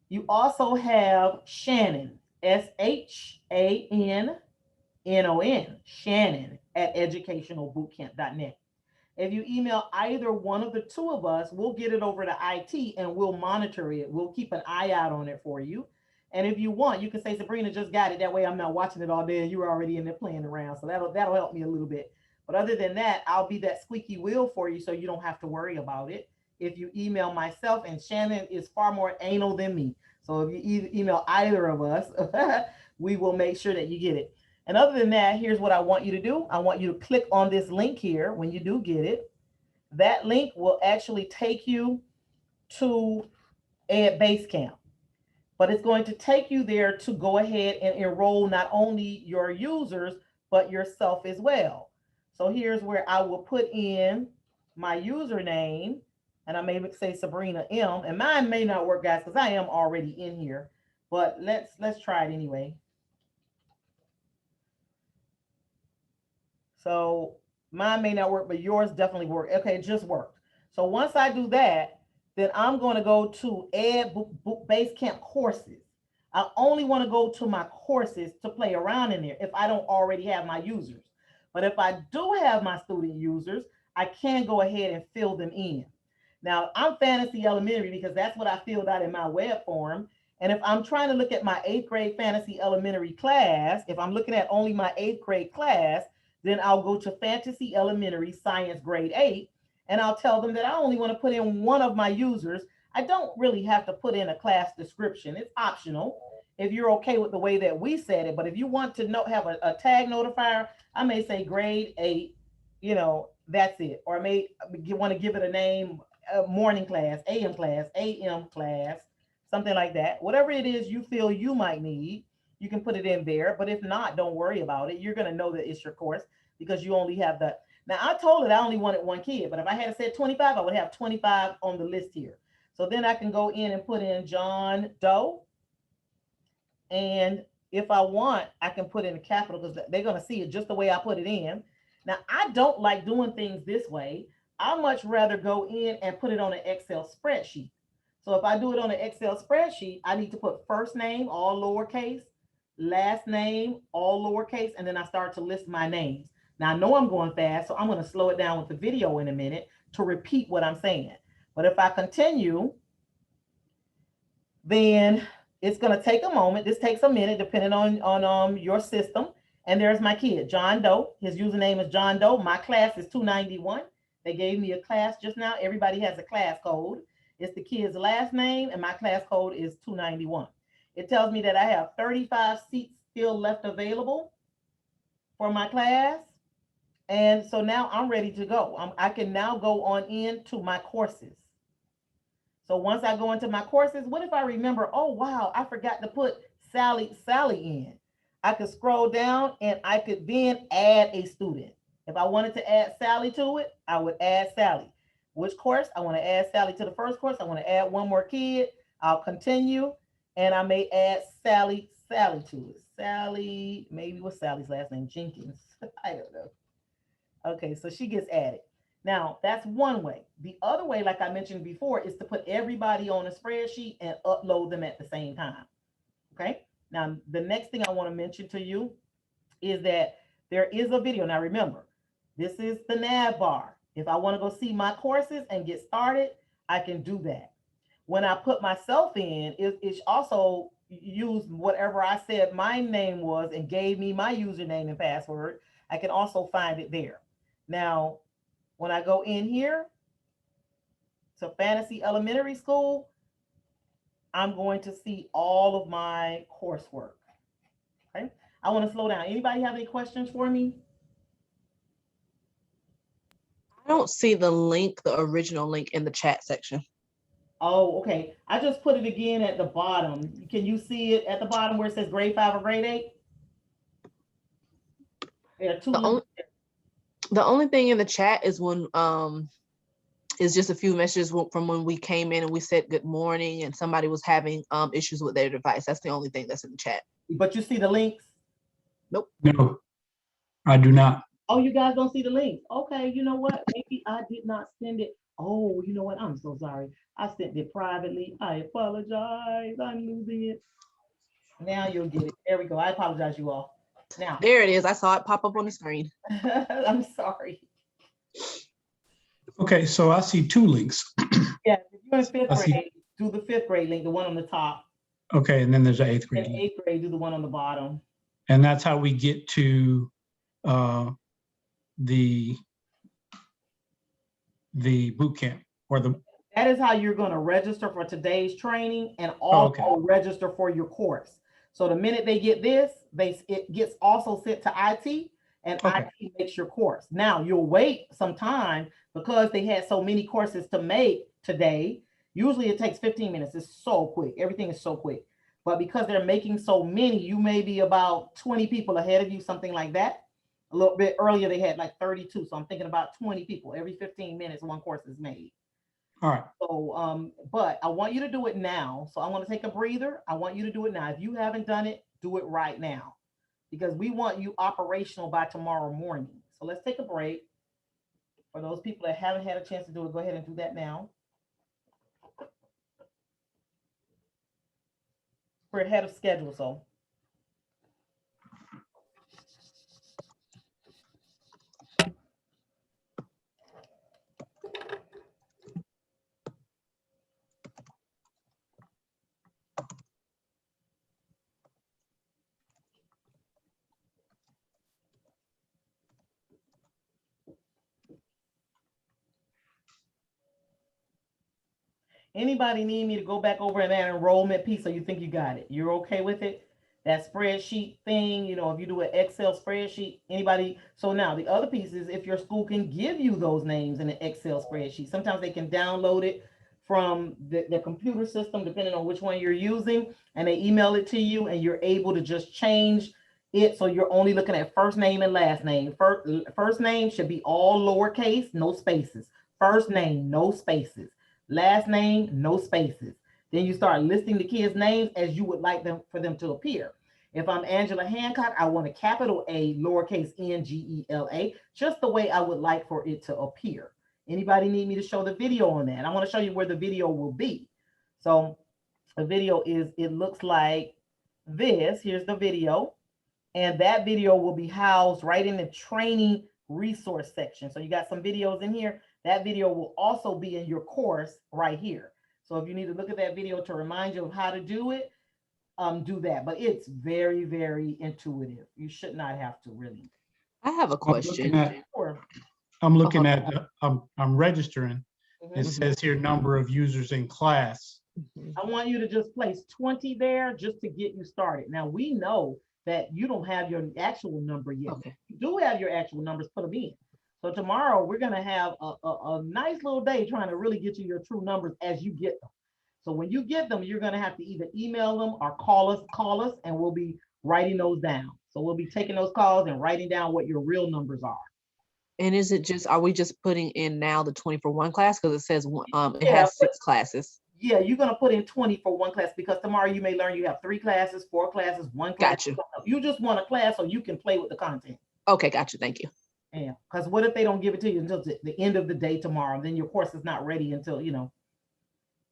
You also have Shannon, SHANNON, Shannon, at educationalbootcamp.net. If you email either one of the two of us, we'll get it over to IT and we'll monitor it. We'll keep an eye out on it for you. And if you want, you can say, Sabrina just got it. That way I'm not watching it all day and you're already in there playing around. So that'll help me a little bit. But other than that, I'll be that squeaky wheel for you so you don't have to worry about it. If you email myself, and Shannon is far more anal than me. So if you email either of us, we will make sure that you get it. And other than that, here's what I want you to do. I want you to click on this link here when you do get it. That link will actually take you to Ed Basecamp. But it's going to take you there to go ahead and enroll not only your users, but yourself as well. So here's where I will put in my username, and I may say Sabrina M, and mine may not work, guys, because I am already in here, but let's try it anyway. So mine may not work, but yours definitely work. Okay, it just worked. So once I do that, then I'm going to go to Ed Basecamp courses. I only want to go to my courses to play around in there if I don't already have my users. But if I do have my student users, I can go ahead and fill them in. Now, I'm Fantasy Elementary because that's what I filled out in my web form. And if I'm trying to look at my 8th grade Fantasy Elementary class, if I'm looking at only my 8th grade class, then I'll go to Fantasy Elementary Science Grade 8. And I'll tell them that I only want to put in one of my users. I don't really have to put in a class description. It's optional if you're okay with the way that we said it. But if you want to have a tag notifier, I may say grade 8, that's it. Or I may want to give it a name, morning class, AM class, something like that. Whatever it is you feel you might need, you can put it in there. But if not, don't worry about it. You're going to know that it's your course because you only have the. Now, I told it I only wanted one kid, but if I had said 25, I would have 25 on the list here. So then I can go in and put in John Doe. And if I want, I can put in a capital because they're going to see it just the way I put it in. Now, I don't like doing things this way. I much rather go in and put it on an Excel spreadsheet. So if I do it on an Excel spreadsheet, I need to put first name, all lowercase, last name, all lowercase, and then I start to list my names. Now I know I'm going fast, so I'm going to slow it down with the video in a minute to repeat what I'm saying. But if I continue, then it's going to take a moment. This takes a minute depending on your system. And there's my kid, John Doe. His username is John Doe. My class is 291. They gave me a class just now. Everybody has a class code. It's the kid's last name, and my class code is 291. It tells me that I have 35 seats still left available for my class. And so now I'm ready to go. I can now go on into my courses. So once I go into my courses, what if I remember, oh, wow, I forgot to put Sally in. I could scroll down and I could then add a student. If I wanted to add Sally to it, I would add Sally. Which course? I want to add Sally to the first course. I want to add one more kid. I'll continue, and I may add Sally to it. Sally, maybe what's Sally's last name? Jenkins. I don't know. Okay, so she gets added. Now, that's one way. The other way, like I mentioned before, is to put everybody on a spreadsheet and upload them at the same time. Okay, now the next thing I want to mention to you is that there is a video. Now, remember, this is the nav bar. If I want to go see my courses and get started, I can do that. When I put myself in, it also used whatever I said my name was and gave me my username and password. I can also find it there. Now, when I go in here to Fantasy Elementary School, I'm going to see all of my coursework. Okay, I want to slow down. Anybody have any questions for me? I don't see the link, the original link in the chat section. Oh, okay. I just put it again at the bottom. Can you see it at the bottom where it says grade 5 or grade 8? There are two. The only thing in the chat is when is just a few messages from when we came in and we said good morning and somebody was having issues with their device. That's the only thing that's in the chat. But you see the links? Nope. No, I do not. Oh, you guys don't see the links. Okay, you know what? Maybe I did not send it. Oh, you know what? I'm so sorry. I sent it privately. I apologize. I'm losing it. Now you'll get it. There we go. I apologize, you all. Now, There it is. I saw it pop up on the screen. I'm sorry. Okay, so I see two links. Yeah, if you're in fifth I see. grade, do the fifth grade link, the one on the top. Okay, and then there's an eighth grade In link. eighth grade, do the one on the bottom. And that's how we get to the boot camp or the. That is how you're going to register for today's training and also Okay. register for your course. So the minute they get this, it gets also sent to IT, and Okay. IT makes your course. Now you'll wait some time because they had so many courses to make today. Usually it takes 15 minutes. It's so quick. Everything is so quick. But because they're making so many, you may be about 20 people ahead of you, something like that. A little bit earlier, they had like 32. So I'm thinking about 20 people. Every 15 minutes, one course is made. All right. So, but I want you to do it now. So I want to take a breather. I want you to do it now. If you haven't done it, do it right now, because we want you operational by tomorrow morning. So let's take a break. For those people that haven't had a chance to do it, go ahead and do that now. We're ahead of schedule, so. Anybody need me to go back over that enrollment piece, or you think you got it? You're okay with it? That spreadsheet thing, you know, if you do an Excel spreadsheet, anybody? So now the other piece is if your school can give you those names in an Excel spreadsheet. Sometimes they can download it from the computer system, depending on which one you're using, and they email it to you, and you're able to just change it. So you're only looking at first name and last name. First name should be all lowercase, no spaces. First name, no spaces. Last name, no spaces. Then you start listing the kids' names as you would like them for them to appear. If I'm Angela Hancock, I want a capital A, lowercase N-G-E-L-A, just the way I would like for it to appear. Anybody need me to show the video on that? I want to show you where the video will be. So the video is, it looks like this, here's the video, and that video will be housed right in the training resource section. So you got some videos in here. That video will also be in your course right here. So if you need to look at that video to remind you of how to do it, do that. But it's very, very intuitive. You should not have to really. I have a question. Sure. I'm looking at, I'm registering. Mhm. It says here, number of users in class. I want you to just place 20 there just to get you started. Now, we know that you don't have your actual number yet. Okay. You do have your actual numbers, put them in. So tomorrow, we're going to have a nice little day trying to really get you your true numbers as you get them. So when you get them, you're going to have to either email them or call us, and we'll be writing those down. So we'll be taking those calls and writing down what your real numbers are. And is it just, are we just putting in now the 20 for one class? Because it says, it Yeah, has 6 classes. Yeah, you're going to put in 20 for one class because tomorrow you may learn you have 3 classes, 4 classes, 1 class. Gotcha. You just want a class so you can play with the content. Okay, gotcha. Thank you. Yeah, because what if they don't give it to you until the end of the day tomorrow? Then your course is not ready until,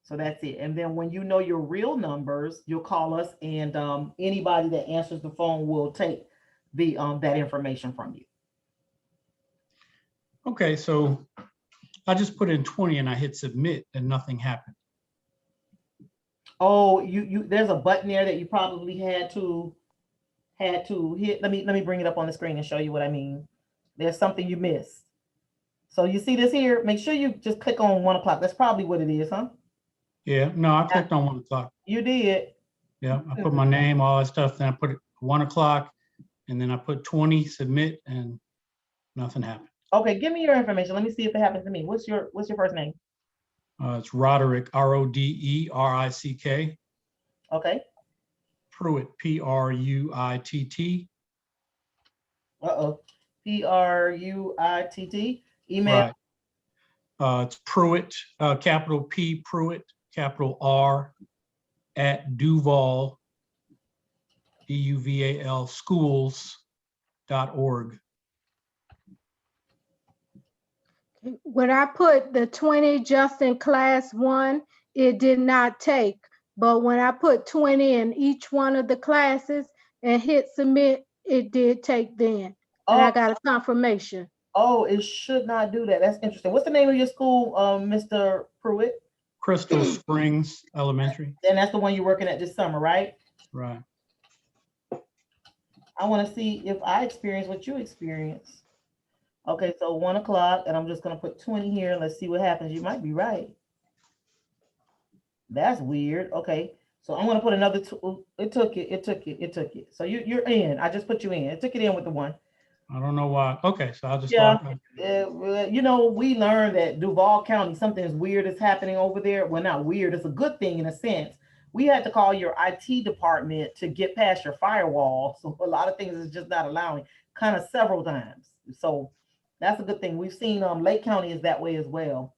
so that's it. And then when you know your real numbers, you'll call us, and anybody that answers the phone will take the that information from you. Okay, so I just put in 20 and I hit submit and nothing happened. Oh, you there's a button there that you probably had to hit. Let me bring it up on the screen and show you what I mean. There's something you missed. So you see this here? Make sure you just click on 1 o'clock. That's probably what it is, huh? Yeah, no, I clicked on 1 o'clock. You did. Yeah, I put my name, all that stuff, then I put it 1 o'clock, and then I put 20, submit, and nothing happened. Okay, give me your information. Let me see if it happens to me. What's your first name? It's Roderick, Roderick. Okay. Pruitt, Pruitt. Uh-oh. Pruitt. Email. Right. It's Pruitt, capital P, Pruitt, capital R, at Duval, DUVAL, schools.org. When I put the 20 just in class 1, it did not take. But when I put 20 in each one of the classes and hit submit, it did take then. And I got a confirmation. Oh, it should not do that. That's interesting. What's the name of your school, Mr. Pruitt? Crystal Springs Elementary. And that's the one you're working at this summer, right? Right. I want to see if I experience what you experience. Okay, so 1 o'clock, and I'm just going to put 20 here. Let's see what happens. You might be right. That's weird. Okay, so I'm going to put another two. It took it. So you're in. I just put you in. It took it in with the 1. I don't know why. Okay, so I'll just Yeah. log on. We learned that Duval County, something weird is happening over there. Well, not weird. It's a good thing in a sense. We had to call your IT department to get past your firewall. So a lot of things is just not allowing, kind of several times. So that's a good thing. We've seen Lake County is that way as well.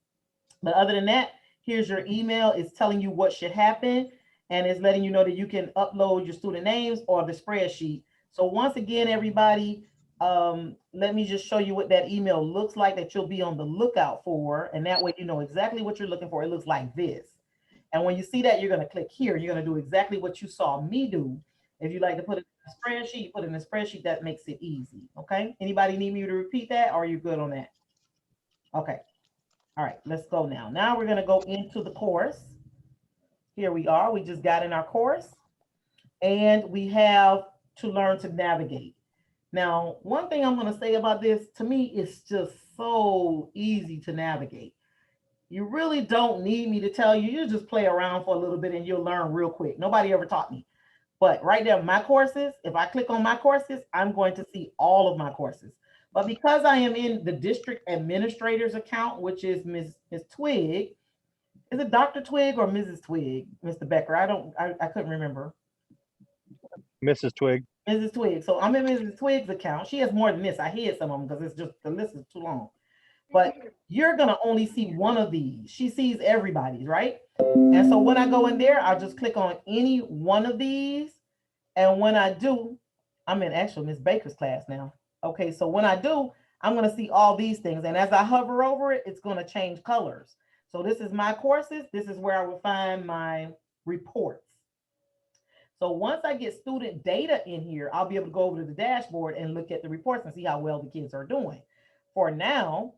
But other than that, here's your email. It's telling you what should happen, and it's letting you know that you can upload your student names or the spreadsheet. So once again, everybody, let me just show you what that email looks like that you'll be on the lookout for. And that way you know exactly what you're looking for. It looks like this. And when you see that, you're going to click here. You're going to do exactly what you saw me do. If you like to put it in a spreadsheet, put it in a spreadsheet. That makes it easy. Okay. Anybody need me to repeat that, or are you good on that? Okay. All right, let's go now. Now we're going to go into the course. Here we are. We just got in our course, and we have to learn to navigate. Now, one thing I'm going to say about this, to me, it's just so easy to navigate. You really don't need me to tell you. You just play around for a little bit and you'll learn real quick. Nobody ever taught me. But right there, my courses, if I click on my courses, I'm going to see all of my courses. But because I am in the district administrator's account, which is Ms. Twig, is it Dr. Twig or Mrs. Twig, Mr. Becker? I couldn't remember. Mrs. Twig. Mrs. Twig. So I'm in Mrs. Twig's account. She has more than this. I hid some of them because it's just, the list is too long. But you're going to only see one of these. She sees everybody's, right? And so when I go in there, I'll just click on any one of these. And when I do, I'm in actually Ms. Baker's class now. Okay, so when I do, I'm going to see all these things. And as I hover over it, it's going to change colors. So this is my courses. This is where I will find my reports. So once I get student data in here, I'll be able to go over to the dashboard and look at the reports and see how well the kids are doing. For now,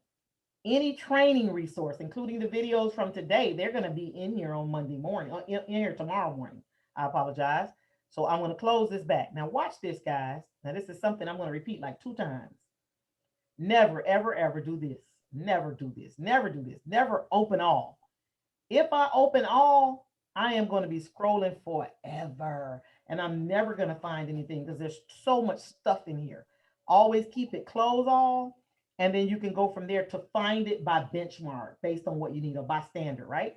any training resource, including the videos from today, they're going to be in here on Monday morning, in here tomorrow morning. I apologize. So I'm going to close this back. Now watch this, guys. Now this is something I'm going to repeat like 2 times. Never, ever, ever do this. Never do this. Never do this. Never open all. If I open all, I am going to be scrolling forever and I'm never going to find anything because there's so much stuff in here. Always keep it close all, and then you can go from there to find it by benchmark based on what you need or by standard, right?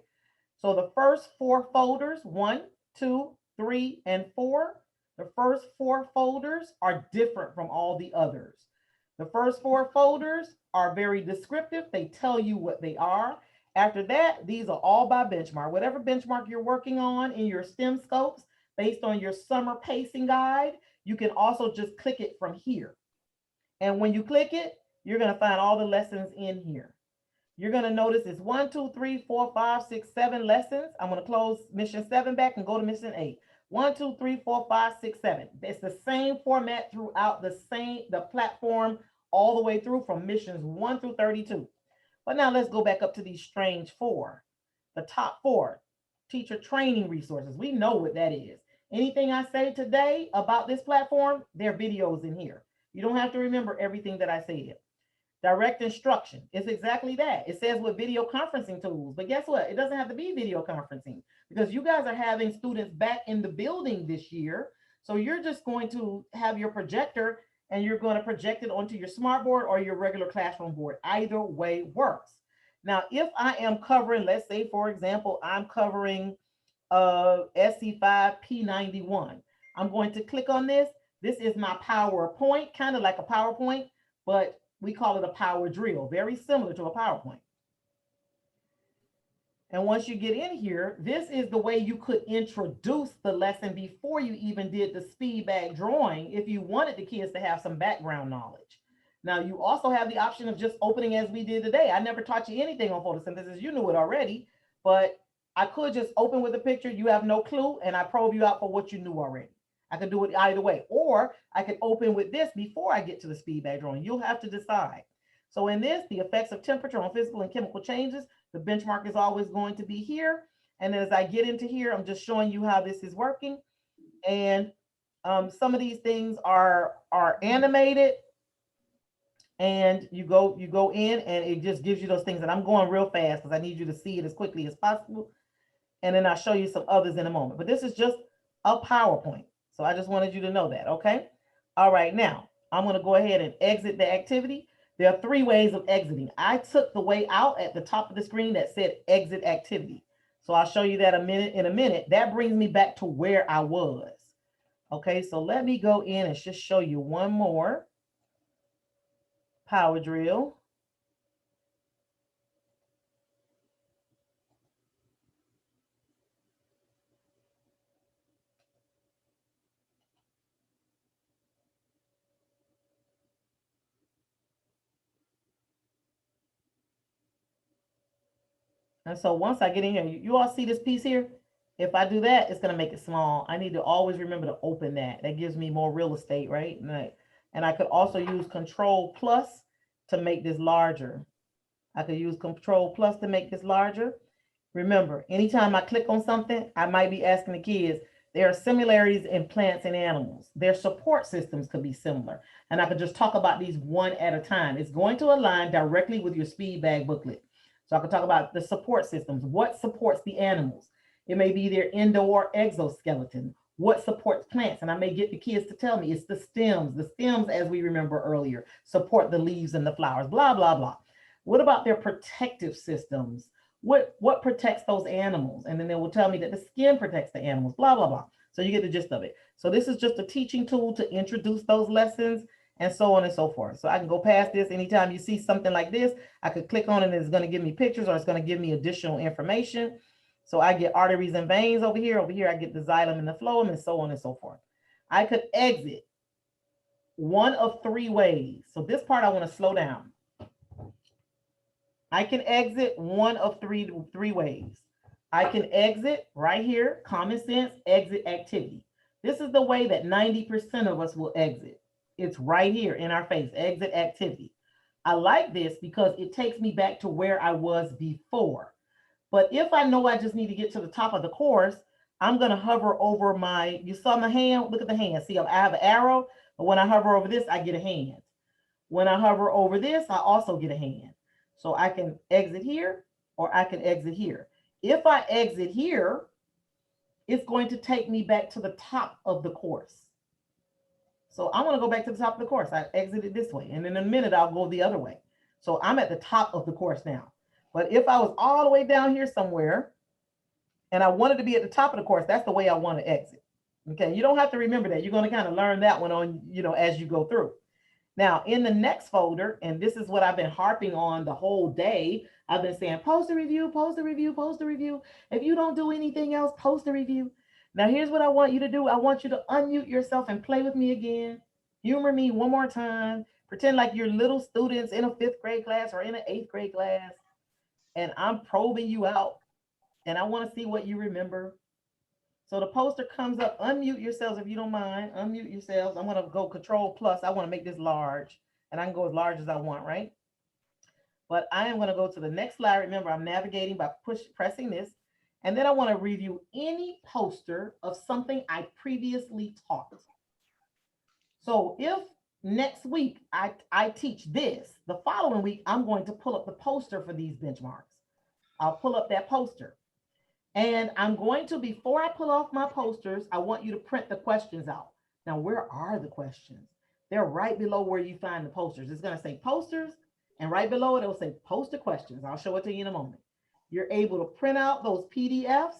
So the first 4 folders, 1, 2, 3, and 4, the first 4 folders are different from all the others. The first 4 folders are very descriptive. They tell you what they are. After that, these are all by benchmark. Whatever benchmark you're working on in your STEM scopes, based on your summer pacing guide, you can also just click it from here. And when you click it, you're going to find all the lessons in here. You're going to notice it's 1, 2, 3, 4, 5, 6, 7 lessons. I'm going to close mission 7 back and go to mission 8. 1, 2, 3, 4, 5, 6, 7. It's the same format throughout the platform all the way through from missions 1 through 32. But now let's go back up to these strange 4. The top 4, teacher training resources. We know what that is. Anything I say today about this platform, there are videos in here. You don't have to remember everything that I said. Direct instruction. It's exactly that. It says with video conferencing tools, but guess what? It doesn't have to be video conferencing because you guys are having students back in the building this year. So you're just going to have your projector and you're going to project it onto your smart board or your regular classroom board. Either way works. Now, if I am covering, let's say, for example, I'm covering SC5 P91. I'm going to click on this. This is my PowerPoint, kind of like a PowerPoint, but we call it a power drill, very similar to a PowerPoint. And once you get in here, this is the way you could introduce the lesson before you even did the speed bag drawing if you wanted the kids to have some background knowledge. Now, you also have the option of just opening as we did today. I never taught you anything on photosynthesis. You knew it already, but I could just open with a picture. You have no clue, and I probe you out for what you knew already. I could do it either way, or I could open with this before I get to the speed bag drawing. You'll have to decide. So in this, the effects of temperature on physical and chemical changes, the benchmark is always going to be here. And as I get into here, I'm just showing you how this is working. And some of these things are animated. And you go in and it just gives you those things. And I'm going real fast because I need you to see it as quickly as possible. And then I'll show you some others in a moment. But this is just a PowerPoint. So I just wanted you to know that, okay? All right, now I'm going to go ahead and exit the activity. There are 3 ways of exiting. I took the way out at the top of the screen that said exit activity. So I'll show you that in a minute. That brings me back to where I was. Okay, so let me go in and just show you one more power drill. And so once I get in here, you all see this piece here? If I do that, it's going to make it small. I need to always remember to open that. That gives me more real estate, right? And I could also use Control Plus to make this larger. I could use Control Plus to make this larger. Remember, anytime I click on something, I might be asking the kids, there are similarities in plants and animals. Their support systems could be similar. And I could just talk about these one at a time. It's going to align directly with your speed bag booklet. So I could talk about the support systems. What supports the animals? It may be their indoor exoskeleton. What supports plants? And I may get the kids to tell me it's the stems. The stems, as we remember earlier, support the leaves and the flowers, blah, blah, blah. What about their protective systems? What protects those animals? And then they will tell me that the skin protects the animals, blah, blah, blah. So you get the gist of it. So this is just a teaching tool to introduce those lessons and so on and so forth. So I can go past this. Anytime you see something like this, I could click on it and it's going to give me pictures or it's going to give me additional information. So I get arteries and veins over here. Over here, I get the xylem and the phloem and so on and so forth. I could exit one of 3 ways. So this part I want to slow down. I can exit one of three ways. I can exit right here, common sense, exit activity. This is the way that 90% of us will exit. It's right here in our face, exit activity. I like this because it takes me back to where I was before. But if I know I just need to get to the top of the course, I'm going to hover over my, you saw my hand? Look at the hand. See, I have an arrow, but when I hover over this, I get a hand. When I hover over this, I also get a hand. So I can exit here or I can exit here. If I exit here, it's going to take me back to the top of the course. So I want to go back to the top of the course. I exited this way, and in a minute, I'll go the other way. So I'm at the top of the course now. But if I was all the way down here somewhere, and I wanted to be at the top of the course, that's the way I want to exit. Okay, you don't have to remember that. You're going to kind of learn that one on, as you go through. Now, in the next folder, and this is what I've been harping on the whole day, I've been saying, post a review, post a review, post a review. If you don't do anything else, post a review. Now, here's what I want you to do. I want you to unmute yourself and play with me again. Humor me one more time. Pretend like you're little students in a 5th grade class or in an 8th grade class. And I'm probing you out. And I want to see what you remember. So the poster comes up. Unmute yourselves if you don't mind. Unmute yourselves. I'm going to go Control+. I want to make this large. And I can go as large as I want, right? But I am going to go to the next slide. Remember, I'm navigating by pressing this. And then I want to review any poster of something I previously taught. So if next week I teach this, the following week, I'm going to pull up the poster for these benchmarks. I'll pull up that poster. And I'm going to, before I pull off my posters, I want you to print the questions out. Now, where are the questions? They're right below where you find the posters. It's going to say posters, and right below it, it'll say poster questions. I'll show it to you in a moment. You're able to print out those PDFs,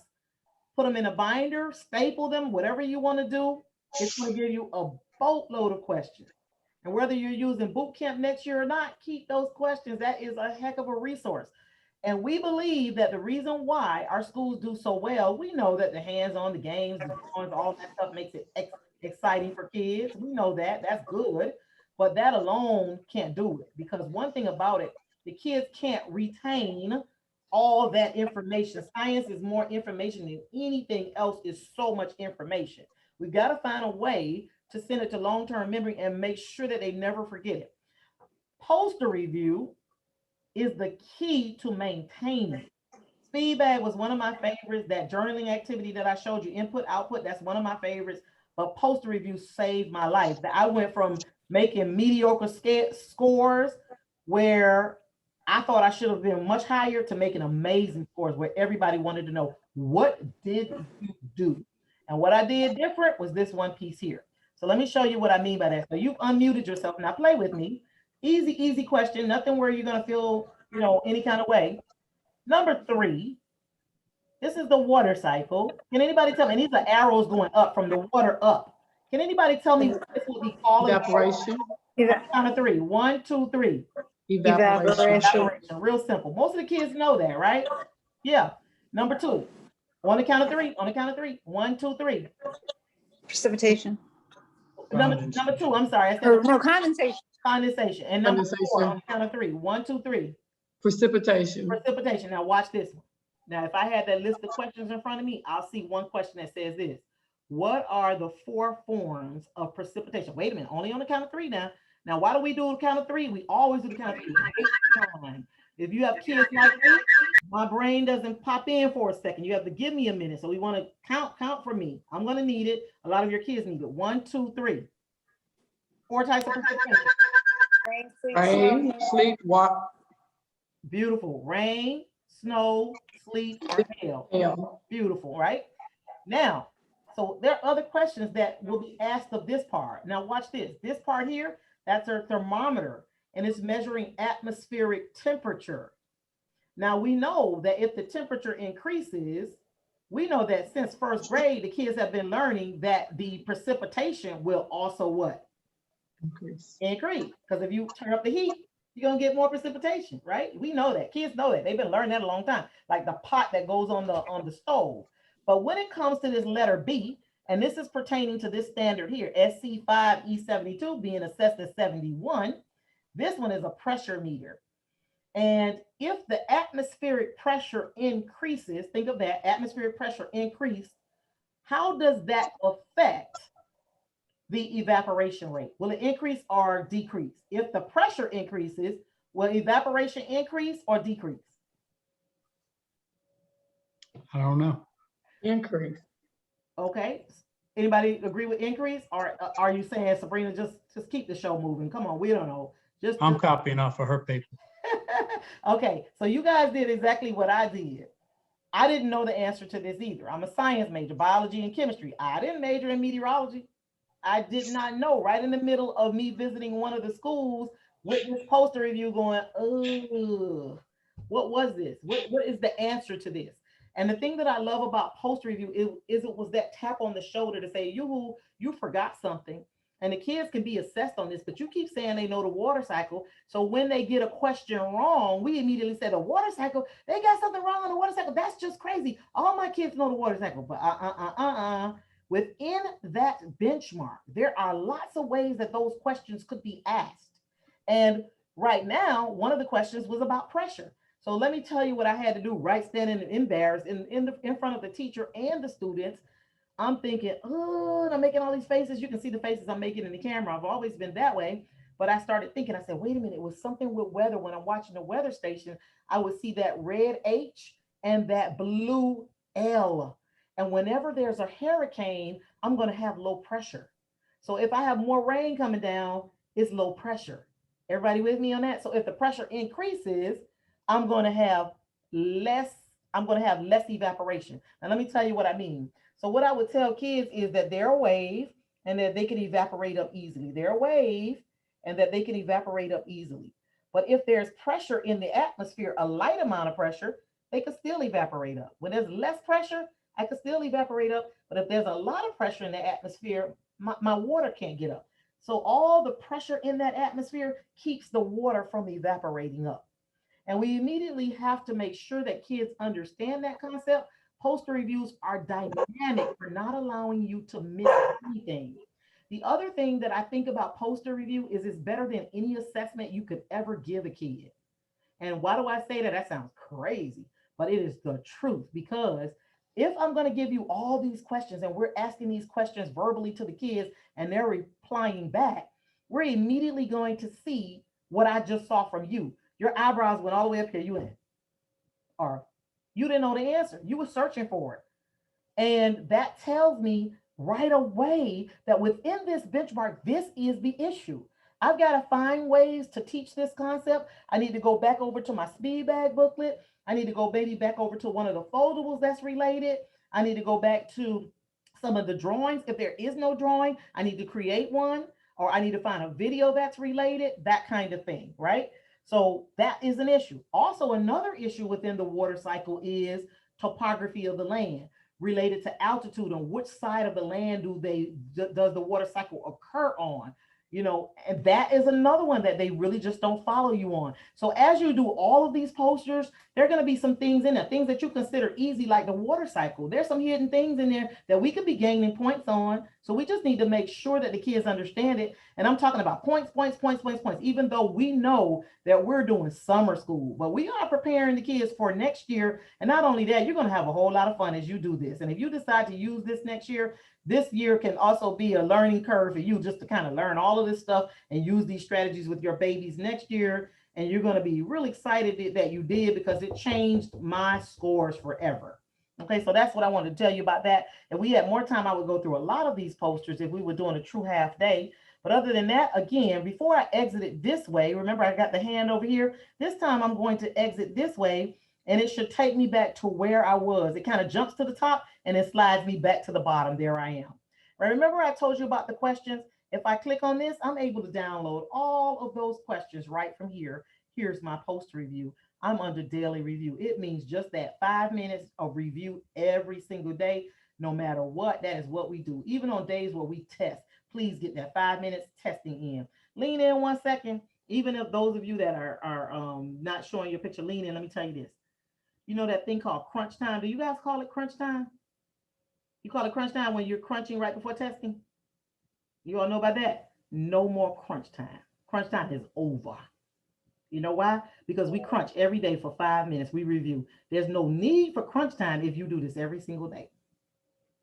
put them in a binder, staple them, whatever you want to do. It's going to give you a boatload of questions. And whether you're using boot camp next year or not, keep those questions. That is a heck of a resource. And we believe that the reason why our schools do so well, we know that the hands-on, the games, the drawings, all that stuff makes it exciting for kids. We know that. That's good. But that alone can't do it, because one thing about it, the kids can't retain all that information. Science is more information than anything else. Is so much information. We've got to find a way to send it to long-term memory and make sure that they never forget it. Poster review is the key to maintaining. Speedbag was one of my favorites. That journaling activity that I showed you, input, output, that's one of my favorites. But poster review saved my life. I went from making mediocre scores where I thought I should have been much higher to making amazing scores where everybody wanted to know, what did you do? And what I did different was this one piece here. So let me show you what I mean by that. So you've unmuted yourself. Now play with me. Easy question. Nothing where you're going to feel, any kind of way. Number 3, this is the water cycle. Can anybody tell me? And these are arrows going up from the water up. Can anybody tell me what this will be called? Evaporation. Count of 3. 1, 2, 3. Evaporation. Real simple. Most of the kids know that, right? Yeah. Number 2. On the count of 3. On the count of 3. 1, 2, 3. Precipitation. Number 2. I'm sorry. I said Or no, condensation. condensation. And number 4 on the count of 3. 1, 2, 3. Precipitation. Precipitation. Now watch this one. Now, if I had that list of questions in front of me, I'll see one question that says this. What are the 4 forms of precipitation? Wait a minute. Only on the count of 3 now. Now, why do we do the count of 3? We always do the count of 3. If you have kids like me, my brain doesn't pop in for a second. You have to give me a minute. So we want to count for me. I'm going to need it. A lot of your kids need it. 1, 2, 3. 4 types of precipitation. Rain, sleet, water. Beautiful. Rain, snow, sleet, or hail. Hail. Beautiful, right? Now, so there are other questions that will be asked of this part. Now watch this. This part here, that's our thermometer, and it's measuring atmospheric temperature. Now we know that if the temperature increases, we know that since 1st grade, the kids have been learning that the precipitation will also what? Increase. Because if you turn up the heat, you're going to get more precipitation, right? We know that. Kids know that. They've been learning that a long time, like the pot that goes on the stove. But when it comes to this letter B, and this is pertaining to this standard here, SC5E72 being assessed as 71, this one is a pressure meter. And if the atmospheric pressure increases, think of that, atmospheric pressure increase, how does that affect the evaporation rate? Will it increase or decrease? If the pressure increases, will evaporation increase or decrease? I don't know. Increase. Okay. Anybody agree with increase, or are you saying, Sabrina, just keep the show moving? Come on, we don't know. I'm copying off of her paper. Okay, so you guys did exactly what I did. I didn't know the answer to this either. I'm a science major, biology and chemistry. I didn't major in meteorology. I did not know. Right in the middle of me visiting one of the schools with this poster review going, oh, what was this? What is the answer to this? And the thing that I love about poster review is it was that tap on the shoulder to say, you forgot something. And the kids can be assessed on this, but you keep saying they know the water cycle. So when they get a question wrong, we immediately say the water cycle, they got something wrong on the water cycle. That's just crazy. All my kids know the water cycle, but within that benchmark, there are lots of ways that those questions could be asked. And right now, one of the questions was about pressure. So let me tell you what I had to do, right standing embarrassed in front of the teacher and the students. I'm thinking, oh, and I'm making all these faces. You can see the faces I'm making in the camera. I've always been that way. But I started thinking, I said, wait a minute, it was something with weather. When I'm watching the weather station, I would see that red H and that blue L. And whenever there's a hurricane, I'm going to have low pressure. So if I have more rain coming down, it's low pressure. Everybody with me on that? So if the pressure increases, I'm going to have less evaporation. Now, let me tell you what I mean. So what I would tell kids is that they're a wave and that they can evaporate up easily. They're a wave and that they can evaporate up easily. But if there's pressure in the atmosphere, a light amount of pressure, they can still evaporate up. When there's less pressure, I can still evaporate up. But if there's a lot of pressure in the atmosphere, my water can't get up. So all the pressure in that atmosphere keeps the water from evaporating up. And we immediately have to make sure that kids understand that concept. Poster reviews are dynamic for not allowing you to miss anything. The other thing that I think about poster review is it's better than any assessment you could ever give a kid. And why do I say that? That sounds crazy, but it is the truth, because if I'm going to give you all these questions and we're asking these questions verbally to the kids and they're replying back, we're immediately going to see what I just saw from you. Your eyebrows went all the way up here, you in. Or you didn't know the answer. You were searching for it. And that tells me right away that within this benchmark, this is the issue. I've got to find ways to teach this concept. I need to go back over to my speed bag booklet. I need to go maybe back over to one of the foldables that's related. I need to go back to some of the drawings. If there is no drawing, I need to create one, or I need to find a video that's related, that kind of thing, right? So that is an issue. Also, another issue within the water cycle is topography of the land, related to altitude, on which side of the land does the water cycle occur on. You know, and that is another one that they really just don't follow you on. So as you do all of these posters, there are going to be some things in there, things that you consider easy, like the water cycle. There's some hidden things in there that we could be gaining points on. So we just need to make sure that the kids understand it. And I'm talking about points, even though we know that we're doing summer school, but we are preparing the kids for next year. And not only that, you're going to have a whole lot of fun as you do this. And if you decide to use this next year, this year can also be a learning curve for you, just to kind of learn all of this stuff and use these strategies with your babies next year. And you're going to be really excited that you did, because it changed my scores forever. Okay, so that's what I wanted to tell you about that. If we had more time, I would go through a lot of these posters if we were doing a true half day. But other than that, again, before I exit it this way, remember I got the hand over here. This time I'm going to exit this way, and it should take me back to where I was. It kind of jumps to the top and it slides me back to the bottom. There I am. Right, remember I told you about the questions? If I click on this, I'm able to download all of those questions right from here. Here's my post review. I'm under daily review. It means just that 5 minutes of review every single day, no matter what. That is what we do. Even on days where we test, please get that 5 minutes testing in. Lean in 1 second. Even if those of you that are not showing your picture, lean in. Let me tell you this. You know that thing called crunch time? Do you guys call it crunch time? You call it crunch time when you're crunching right before testing? You all know about that? No more crunch time. Crunch time is over. You know why? Because we crunch every day for 5 minutes. We review. There's no need for crunch time if you do this every single day.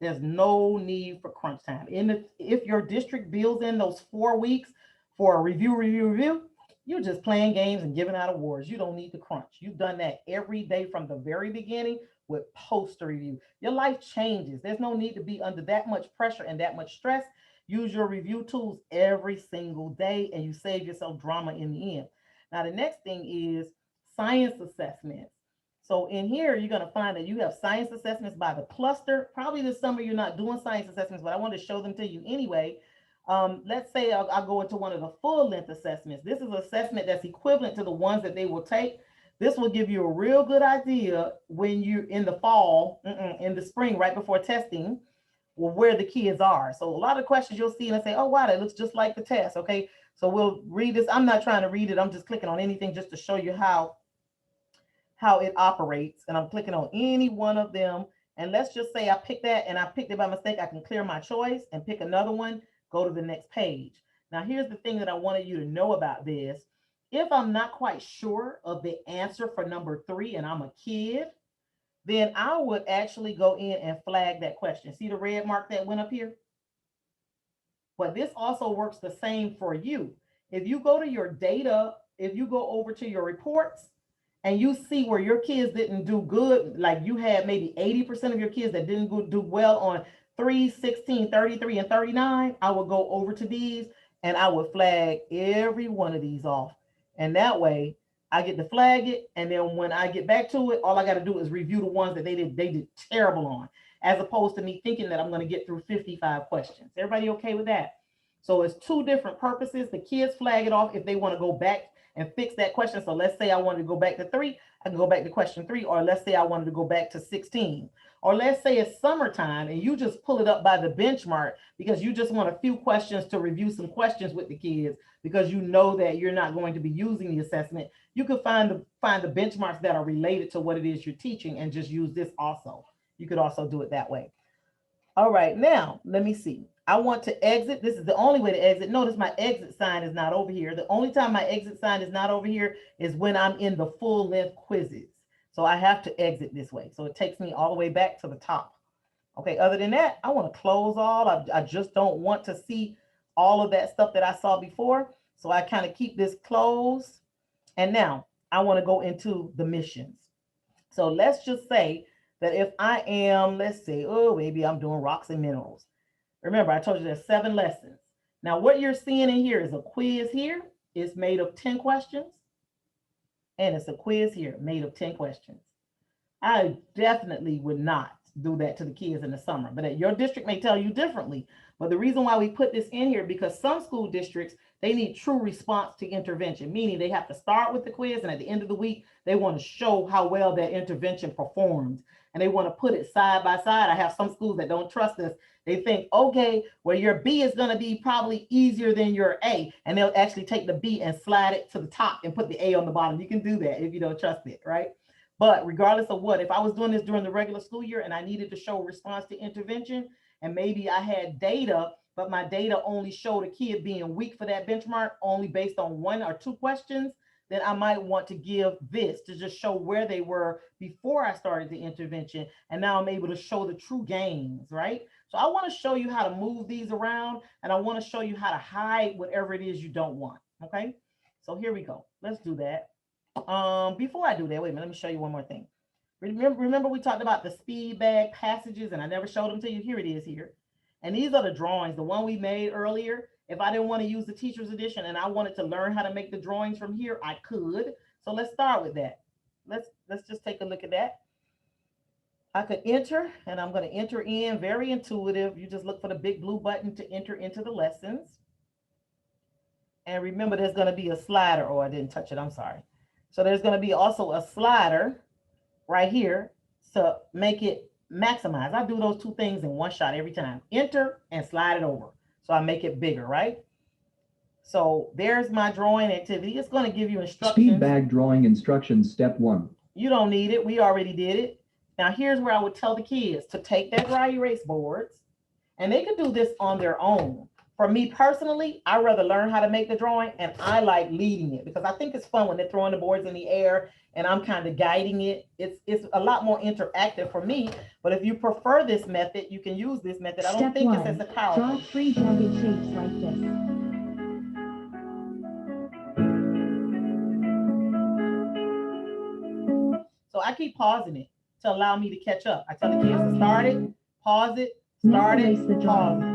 There's no need for crunch time. If your district builds in those 4 weeks for a review, you're just playing games and giving out awards. You don't need to crunch. You've done that every day from the very beginning with poster review. Your life changes. There's no need to be under that much pressure and that much stress. Use your review tools every single day and you save yourself drama in the end. Now, the next thing is science assessments. So in here, you're going to find that you have science assessments by the cluster. Probably this summer you're not doing science assessments, but I want to show them to you anyway. Let's say I'll go into one of the full length assessments. This is an assessment that's equivalent to the ones that they will take. This will give you a real good idea when you're in the fall, in the spring, right before testing, where the kids are. So a lot of questions you'll see and say, oh, wow, that looks just like the test. Okay, so we'll read this. I'm not trying to read it. I'm just clicking on anything just to show you how it operates. And I'm clicking on any one of them. And let's just say I picked that and I picked it by mistake. I can clear my choice and pick another one, go to the next page. Now, here's the thing that I wanted you to know about this. If I'm not quite sure of the answer for number 3 and I'm a kid, then I would actually go in and flag that question. See the red mark that went up here? But this also works the same for you. If you go to your data, if you go over to your reports and you see where your kids didn't do good, like you had maybe 80% of your kids that didn't do well on 3, 16, 33, and 39, I would go over to these and I would flag every one of these off. And that way I get to flag it. And then when I get back to it, all I got to do is review the ones that they did terrible on, as opposed to me thinking that I'm going to get through 55 questions. Everybody okay with that? So it's 2 different purposes. The kids flag it off if they want to go back and fix that question. So let's say I wanted to go back to 3, I can go back to question 3, or let's say I wanted to go back to 16. Or let's say it's summertime and you just pull it up by the benchmark because you just want a few questions to review some questions with the kids because you know that you're not going to be using the assessment. You could find the benchmarks that are related to what it is you're teaching and just use this also. You could also do it that way. All right, now let me see. I want to exit. This is the only way to exit. Notice my exit sign is not over here. The only time my exit sign is not over here is when I'm in the full length quizzes. So I have to exit this way. So it takes me all the way back to the top. Okay, other than that, I want to close all. I just don't want to see all of that stuff that I saw before. So I kind of keep this closed. And now I want to go into the missions. So let's just say that if I am, let's say, oh, maybe I'm doing rocks and minerals. Remember, I told you there's 7 lessons. Now, what you're seeing in here is a quiz here. It's made of 10 questions. And it's a quiz here made of 10 questions. I definitely would not do that to the kids in the summer, but your district may tell you differently. But the reason why we put this in here, because some school districts, they need true response to intervention, meaning they have to start with the quiz and at the end of the week, they want to show how well that intervention performs. And they want to put it side by side. I have some schools that don't trust this. They think, okay, well, your B is going to be probably easier than your A. And they'll actually take the B and slide it to the top and put the A on the bottom. You can do that if you don't trust it, right? But regardless of what, if I was doing this during the regular school year and I needed to show response to intervention, and maybe I had data, but my data only showed a kid being weak for that benchmark only based on 1 or 2 questions, then I might want to give this to just show where they were before I started the intervention. And now I'm able to show the true gains, right? So I want to show you how to move these around, and I want to show you how to hide whatever it is you don't want, okay? So here we go. Let's do that. Before I do that, wait a minute, let me show you one more thing. Remember we talked about the speed bag passages and I never showed them to you. Here it is here. And these are the drawings, the one we made earlier. If I didn't want to use the teacher's edition and I wanted to learn how to make the drawings from here, I could. So let's start with that. Let's just take a look at that. I could enter, and I'm going to enter in, very intuitive. You just look for the big blue button to enter into the lessons. And remember, there's going to be a slider. Oh, I didn't touch it. I'm sorry. So there's going to be also a slider right here to make it maximize. I do those 2 things in one shot every time. Enter and slide it over. So I make it bigger, right? So there's my drawing activity. It's going to give you instructions. Speed bag drawing instructions, step 1. You don't need it. We already did it. Now here's where I would tell the kids to take their dry erase boards, and they could do this on their own. For me personally, I rather learn how to make the drawing, and I like leading it because I think it's fun when they're throwing the boards in the air and I'm kind of guiding it. It's a lot more interactive for me. But if you prefer this method, you can use this method. I don't Step think 1. it's as powerful. Draw 3 jagged shapes like this. So I keep pausing it to allow me to catch up. I tell the kids to start it, pause it, Now start erase it, the pause drawing. it.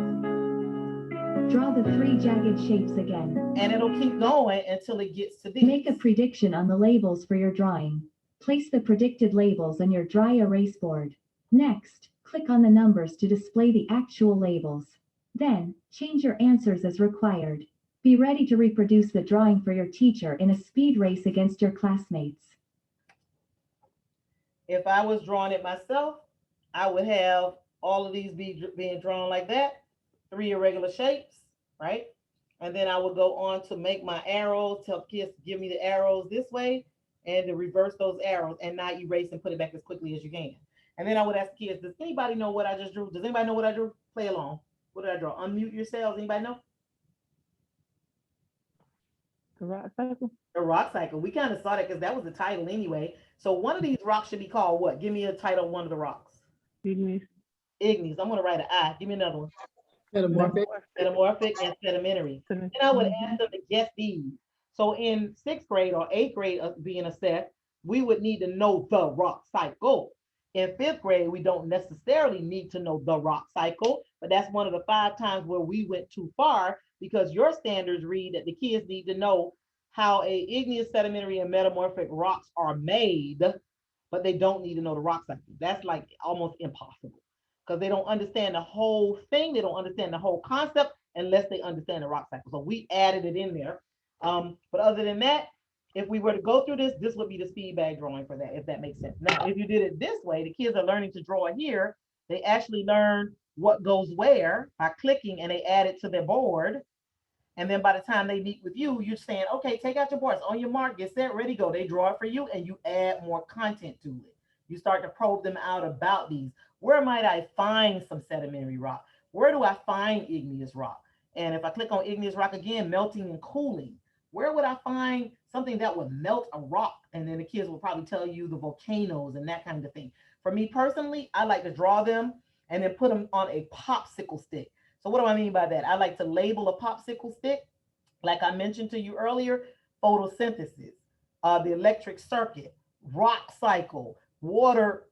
Draw the 3 jagged shapes again. And it'll keep going until it gets to these. Make a prediction on the labels for your drawing. Place the predicted labels on your dry erase board. Next, click on the numbers to display the actual labels. Then, change your answers as required. Be ready to reproduce the drawing for your teacher in a speed race against your classmates. If I was drawing it myself, I would have all of these being drawn like that, 3 irregular shapes, right? And then I would go on to make my arrows, tell kids to give me the arrows this way and to reverse those arrows and not erase and put it back as quickly as you can. And then I would ask kids, does anybody know what I just drew? Does anybody know what I drew? Play along. What did I draw? Unmute yourselves. Anybody know? The rock cycle. The rock cycle. We kind of saw that because that was the title anyway. So one of these rocks should be called what? Give me a title of one of the rocks. Igneous. Igneous. I'm going to write an I. Give me another one. Metamorphic. Metamorphic and sedimentary. And I would ask them to guess these. So in 6th grade or 8th grade being assessed, we would need to know the rock cycle. In 5th grade, we don't necessarily need to know the rock cycle, but that's one of the 5 times where we went too far because your standards read that the kids need to know how a igneous, sedimentary, and metamorphic rocks are made, but they don't need to know the rock cycle. That's like almost impossible because they don't understand the whole thing. They don't understand the whole concept unless they understand the rock cycle. So we added it in there. But other than that, if we were to go through this, this would be the speed bag drawing for that, if that makes sense. Now, if you did it this way, the kids are learning to draw here. They actually learn what goes where by clicking and they add it to their board. And then by the time they meet with you, you're saying, okay, take out your boards, on your mark, get set, ready, go. They draw it for you and you add more content to it. You start to probe them out about these. Where might I find some sedimentary rock? Where do I find igneous rock? And if I click on igneous rock again, melting and cooling, where would I find something that would melt a rock? And then the kids will probably tell you the volcanoes and that kind of thing. For me personally, I like to draw them and then put them on a popsicle stick. So what do I mean by that? I like to label a popsicle stick, like I mentioned to you earlier, photosynthesis, the electric circuit, rock cycle, water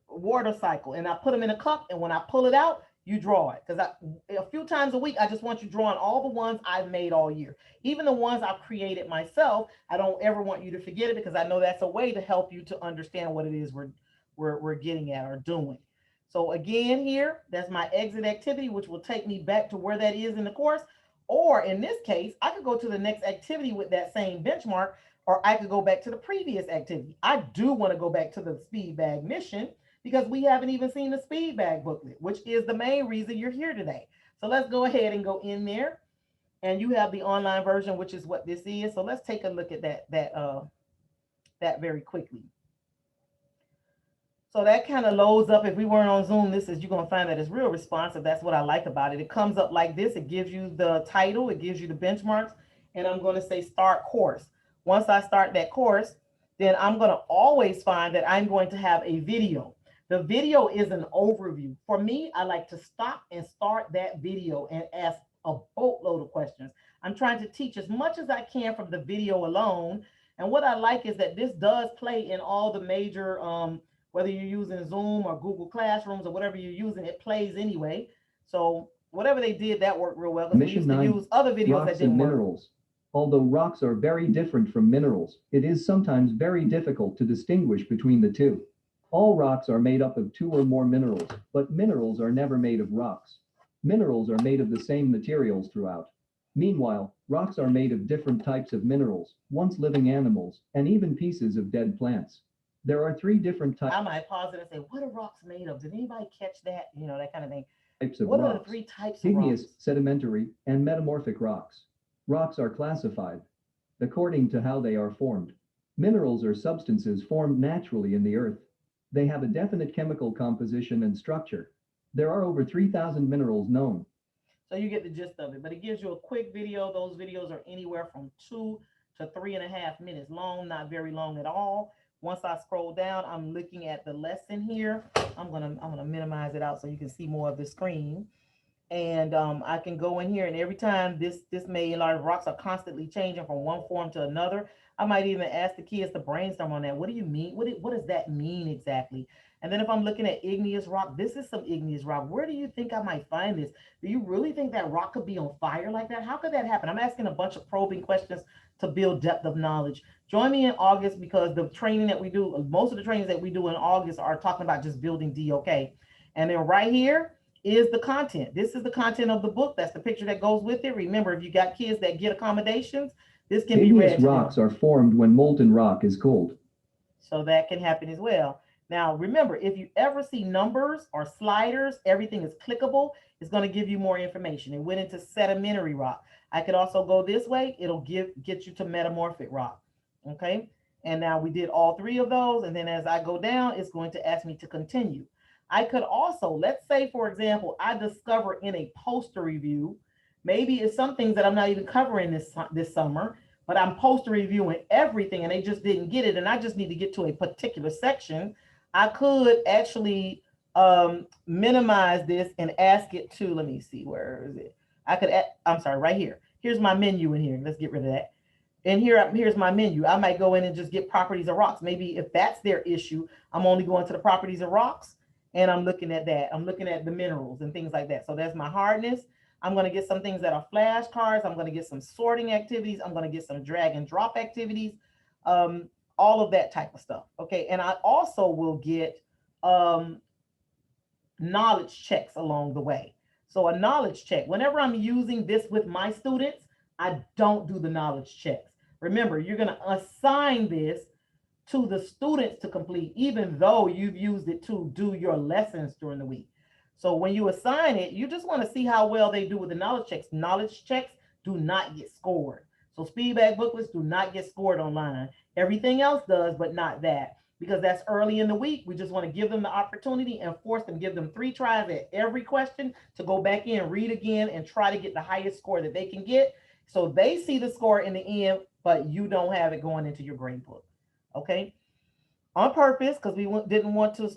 cycle. And I put them in a cup, and when I pull it out, you draw it. Because a few times a week, I just want you drawing all the ones I've made all year. Even the ones I've created myself, I don't ever want you to forget it because I know that's a way to help you to understand what it is we're getting at or doing. So again, here, that's my exit activity, which will take me back to where that is in the course. Or in this case, I could go to the next activity with that same benchmark, or I could go back to the previous activity. I do want to go back to the speed bag mission because we haven't even seen the speed bag booklet, which is the main reason you're here today. So let's go ahead and go in there. And you have the online version, which is what this is. So let's take a look at that very quickly. So that kind of loads up. If we weren't on Zoom, you're going to find that it's real responsive. That's what I like about it. It comes up like this. It gives you the title. It gives you the benchmarks. And I'm going to say start course. Once I start that course, then I'm going to always find that I'm going to have a video. The video is an overview. For me, I like to stop and start that video and ask a boatload of questions. I'm trying to teach as much as I can from the video alone. And what I like is that this does play in all the major whether you're using Zoom or Google Classrooms or whatever you're using, it plays anyway. So whatever they did, that worked real well. We used to use other videos that didn't work. Minerals. Although rocks are very different from minerals, it is sometimes very difficult to distinguish between the two. All rocks are made up of 2 or more minerals, but minerals are never made of rocks. Minerals are made of the same materials throughout. Meanwhile, rocks are made of different types of minerals, once living animals, and even pieces of dead plants. There are 3 different types. I might pause it and say, what are rocks made of? Did anybody catch that? You know, that kind of thing. Types of what rocks. Are the 3 types of Igneous, rocks? sedimentary, and metamorphic rocks. Rocks are classified according to how they are formed. Minerals are substances formed naturally in the earth. They have a definite chemical composition and structure. There are over 3,000 minerals known. So you get the gist of it, but it gives you a quick video. Those videos are anywhere from 2 to 3.5 minutes long, not very long at all. Once I scroll down, I'm looking at the lesson here. I'm gonna minimize it out so you can see more of the screen. And I can go in here, and every time this made large rocks are constantly changing from one form to another. I might even ask the kids to brainstorm on that. What do you mean? What does that mean exactly? And then if I'm looking at igneous rock, this is some igneous rock. Where do you think I might find this? Do you really think that rock could be on fire like that? How could that happen? I'm asking a bunch of probing questions to build depth of knowledge. Join me in August, because the training that we do, most of the trainings that we do in August are talking about just building DOK. And then right here is the content. This is the content of the book. That's the picture that goes with it. Remember, if you got kids that get accommodations, this can be read. Igneous rocks are formed when molten rock is cooled. So that can happen as well. Now, remember, if you ever see numbers or sliders, everything is clickable. It's going to give you more information. It went into sedimentary rock. I could also go this way. It'll get you to metamorphic rock. Okay. And now we did all three of those. And then as I go down, it's going to ask me to continue. I could also, let's say, for example, I discover in a poster review, maybe it's some things that I'm not even covering this summer, but I'm poster reviewing everything and they just didn't get it. And I just need to get to a particular section. I could actually minimize this and ask it to, let me see, where is it? I'm sorry, right here. Here's my menu in here. Let's get rid of that. And here's my menu. I might go in and just get properties of rocks. Maybe if that's their issue, I'm only going to the properties of rocks and I'm looking at that. I'm looking at the minerals and things like that. So that's my hardness. I'm going to get some things that are flashcards. I'm going to get some sorting activities. I'm going to get some drag and drop activities. All of that type of stuff. Okay. And I also will get knowledge checks along the way. So a knowledge check, whenever I'm using this with my students, I don't do the knowledge checks. Remember, you're going to assign this to the students to complete, even though you've used it to do your lessons during the week. So when you assign it, you just want to see how well they do with the knowledge checks. Knowledge checks do not get scored. So Speedback booklets do not get scored online. Everything else does, but not that, because that's early in the week. We just want to give them the opportunity and force them, give them 3 tries at every question to go back in, read again, and try to get the highest score that they can get. So they see the score in the end, but you don't have it going into your grade book. Okay. On purpose, because we didn't want to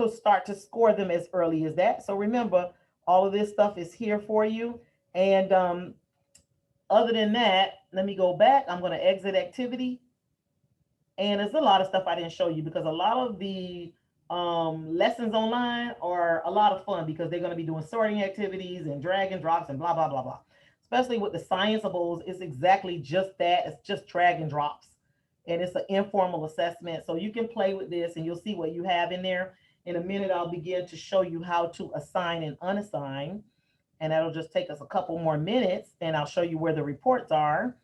start to score them as early as that. So remember, all of this stuff is here for you. And other than that, let me go back. I'm going to exit activity. And there's a lot of stuff I didn't show you because a lot of the lessons online are a lot of fun because they're going to be doing sorting activities and drag and drops and blah, blah, blah, blah. Especially with the scienceables, it's exactly just that. It's just drag and drops. And it's an informal assessment. So you can play with this and you'll see what you have in there. In a minute, I'll begin to show you how to assign and unassign. And that'll just take us a couple more minutes and I'll show you where the reports are.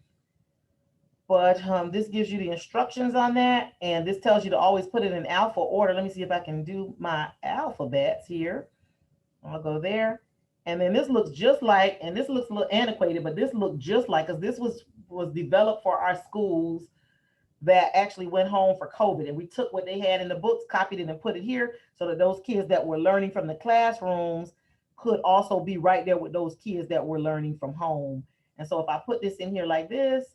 But this gives you the instructions on that. And this tells you to always put it in alpha order. Let me see if I can do my alphabets here. I'll go there. And then this looks just like, and this looks a little antiquated, but this looked just like, because this was developed for our schools that actually went home for COVID. And we took what they had in the books, copied it and put it here so that those kids that were learning from the classrooms could also be right there with those kids that were learning from home. And so if I put this in here like this,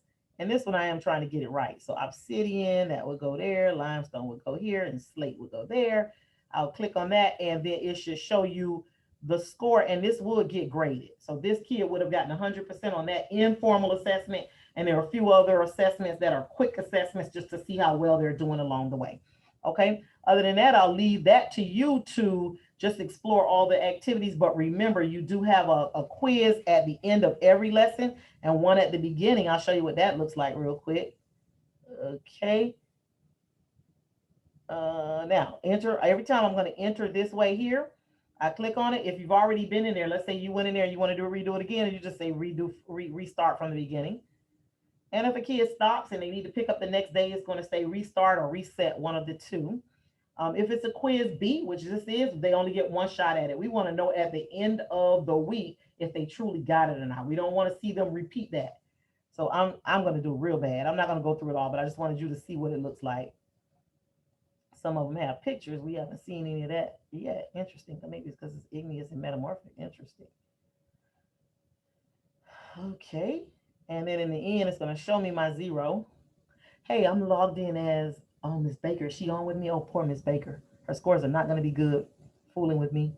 and this one I am trying to get it right. So Obsidian, that would go there, Limestone would go here, and Slate would go there. I'll click on that and then it should show you the score, and this would get graded. So this kid would have gotten 100% on that informal assessment. And there are a few other assessments that are quick assessments just to see how well they're doing along the way. Okay. Other than that, I'll leave that to you to just explore all the activities. But remember, you do have a quiz at the end of every lesson and one at the beginning. I'll show you what that looks like real quick. Okay. Now enter. Every time I'm going to enter this way here, I click on it. If you've already been in there, let's say you went in there and you want to redo it again, and you just say restart from the beginning. And if a kid stops and they need to pick up the next day, it's going to say restart or reset, one of the two. If it's a quiz B, which this is, they only get one shot at it. We want to know at the end of the week if they truly got it or not. We don't want to see them repeat that. So I'm going to do real bad. I'm not going to go through it all, but I just wanted you to see what it looks like. Some of them have pictures. We haven't seen any of that yet. Interesting. Maybe it's because it's igneous and metamorphic. Interesting. Okay. And then in the end, it's going to show me my 0. Hey, I'm logged in as, oh, Miss Baker. Is she on with me? Oh, poor Miss Baker. Her scores are not going to be good fooling with me.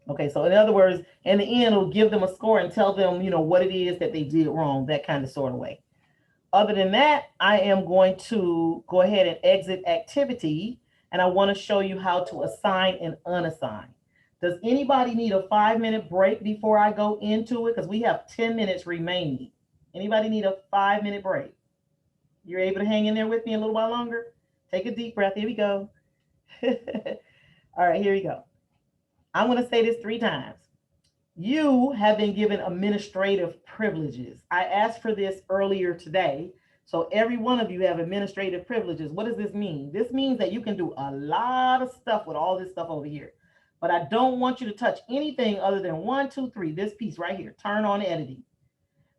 Okay, so in other words, in the end, it'll give them a score and tell them, what it is that they did wrong, that kind of sort of way. Other than that, I am going to go ahead and exit activity, and I want to show you how to assign and unassign. Does anybody need a 5-minute break before I go into it? Because we have 10 minutes remaining. Anybody need a 5-minute break? You're able to hang in there with me a little while longer? Take a deep breath. Here we go. All right, here we go. I'm going to say this 3 times. You have been given administrative privileges. I asked for this earlier today. So every one of you have administrative privileges. What does this mean? This means that you can do a lot of stuff with all this stuff over here. But I don't want you to touch anything other than 1, 2, 3, this piece right here, turn on editing.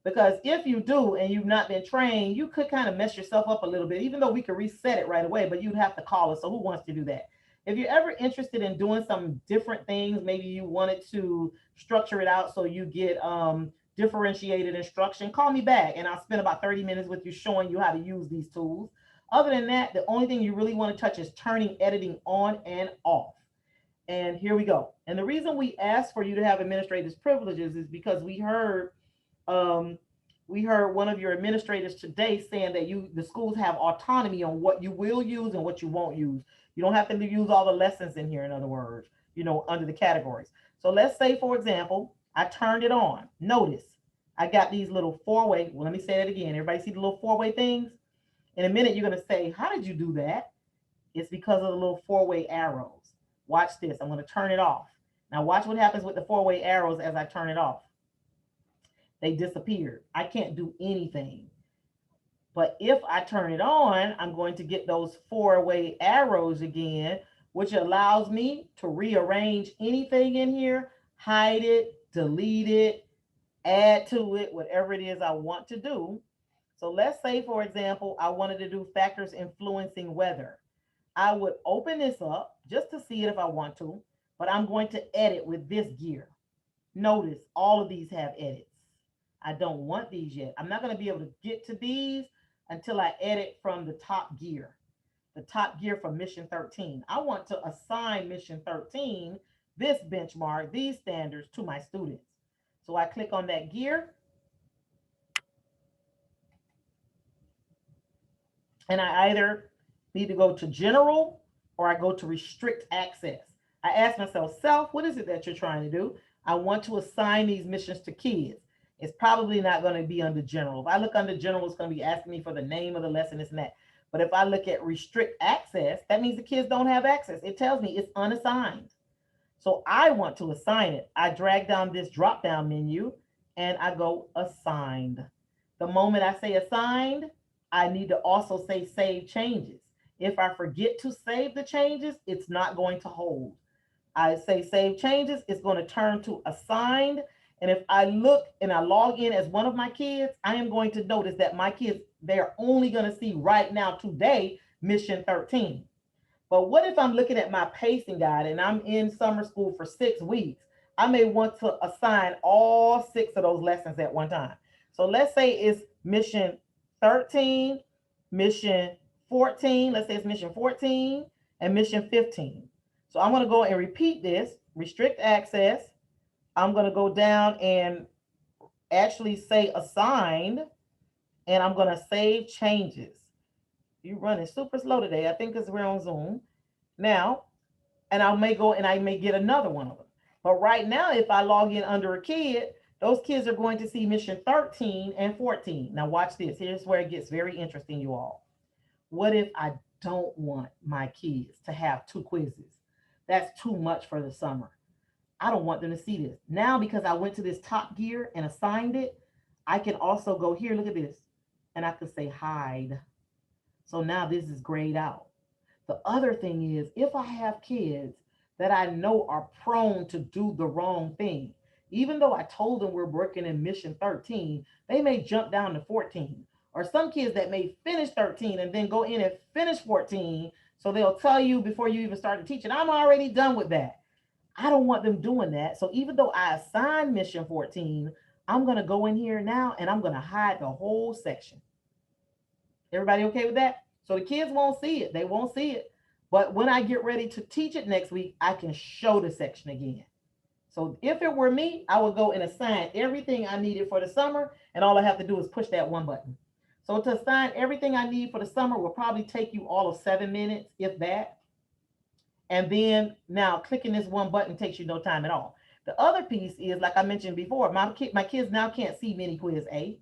Because if you do and you've not been trained, you could kind of mess yourself up a little bit, even though we could reset it right away, but you'd have to call us. So who wants to do that? If you're ever interested in doing some different things, maybe you wanted to structure it out so you get differentiated instruction, call me back and I'll spend about 30 minutes with you showing you how to use these tools. Other than that, the only thing you really want to touch is turning editing on and off. And here we go. And the reason we asked for you to have administrative privileges is because we heard one of your administrators today saying that the schools have autonomy on what you will use and what you won't use. You don't have to use all the lessons in here, in other words, under the categories. So let's say, for example, I turned it on. Notice I got these little 4-way. Well, let me say that again. Everybody see the little 4-way things? In a minute, you're going to say, how did you do that? It's because of the little 4-way arrows. Watch this. I'm going to turn it off. Now watch what happens with the 4-way arrows as I turn it off. They disappeared. I can't do anything. But if I turn it on, I'm going to get those 4-way arrows again, which allows me to rearrange anything in here, hide it, delete it, add to it, whatever it is I want to do. So let's say, for example, I wanted to do factors influencing weather. I would open this up just to see it if I want to, but I'm going to edit with this gear. Notice all of these have edits. I don't want these yet. I'm not going to be able to get to these until I edit from the top gear from Mission 13. I want to assign Mission 13, this benchmark, these standards to my students. So I click on that gear. And I either need to go to general or I go to restrict access. I ask myself, self, what is it that you're trying to do? I want to assign these missions to kids. It's probably not going to be under general. If I look under general, it's going to be asking me for the name of the lesson, this and that. But if I look at restrict access, that means the kids don't have access. It tells me it's unassigned. So I want to assign it. I drag down this drop-down menu and I go assigned. The moment I say assigned, I need to also say save changes. If I forget to save the changes, it's not going to hold. I say save changes, it's going to turn to assigned. And if I look and I log in as one of my kids, I am going to notice that my kids, they're only going to see right now today, Mission 13. But what if I'm looking at my pacing guide and I'm in summer school for 6 weeks? I may want to assign all 6 of those lessons at one time. So let's say it's Mission 13, Mission 14, let's say it's Mission 14 and Mission 15. So I'm going to go and repeat this, restrict access. I'm going to go down and actually say assigned, and I'm going to save changes. You're running super slow today. I think because we're on Zoom now, and I may go and I may get another one of them. But right now, if I log in under a kid, those kids are going to see Mission 13 and 14. Now watch this. Here's where it gets very interesting, you all. What if I don't want my kids to have 2 quizzes? That's too much for the summer. I don't want them to see this. Now, because I went to this top gear and assigned it, I can also go here, look at this, and I can say hide. So now this is grayed out. The other thing is, if I have kids that I know are prone to do the wrong thing, even though I told them we're working in Mission 13, they may jump down to 14. Or some kids that may finish 13 and then go in and finish 14. So they'll tell you before you even start teaching, I'm already done with that. I don't want them doing that. So even though I assign Mission 14, I'm gonna go in here now and I'm gonna hide the whole section. Everybody okay with that? So the kids won't see it. They won't see it. But when I get ready to teach it next week, I can show the section again. So if it were me, I would go and assign everything I needed for the summer, and all I have to do is push that one button. So to assign everything I need for the summer will probably take you all of 7 minutes, if that. And then now clicking this one button takes you no time at all. The other piece is, like I mentioned before, my kids now can't see mini quiz A.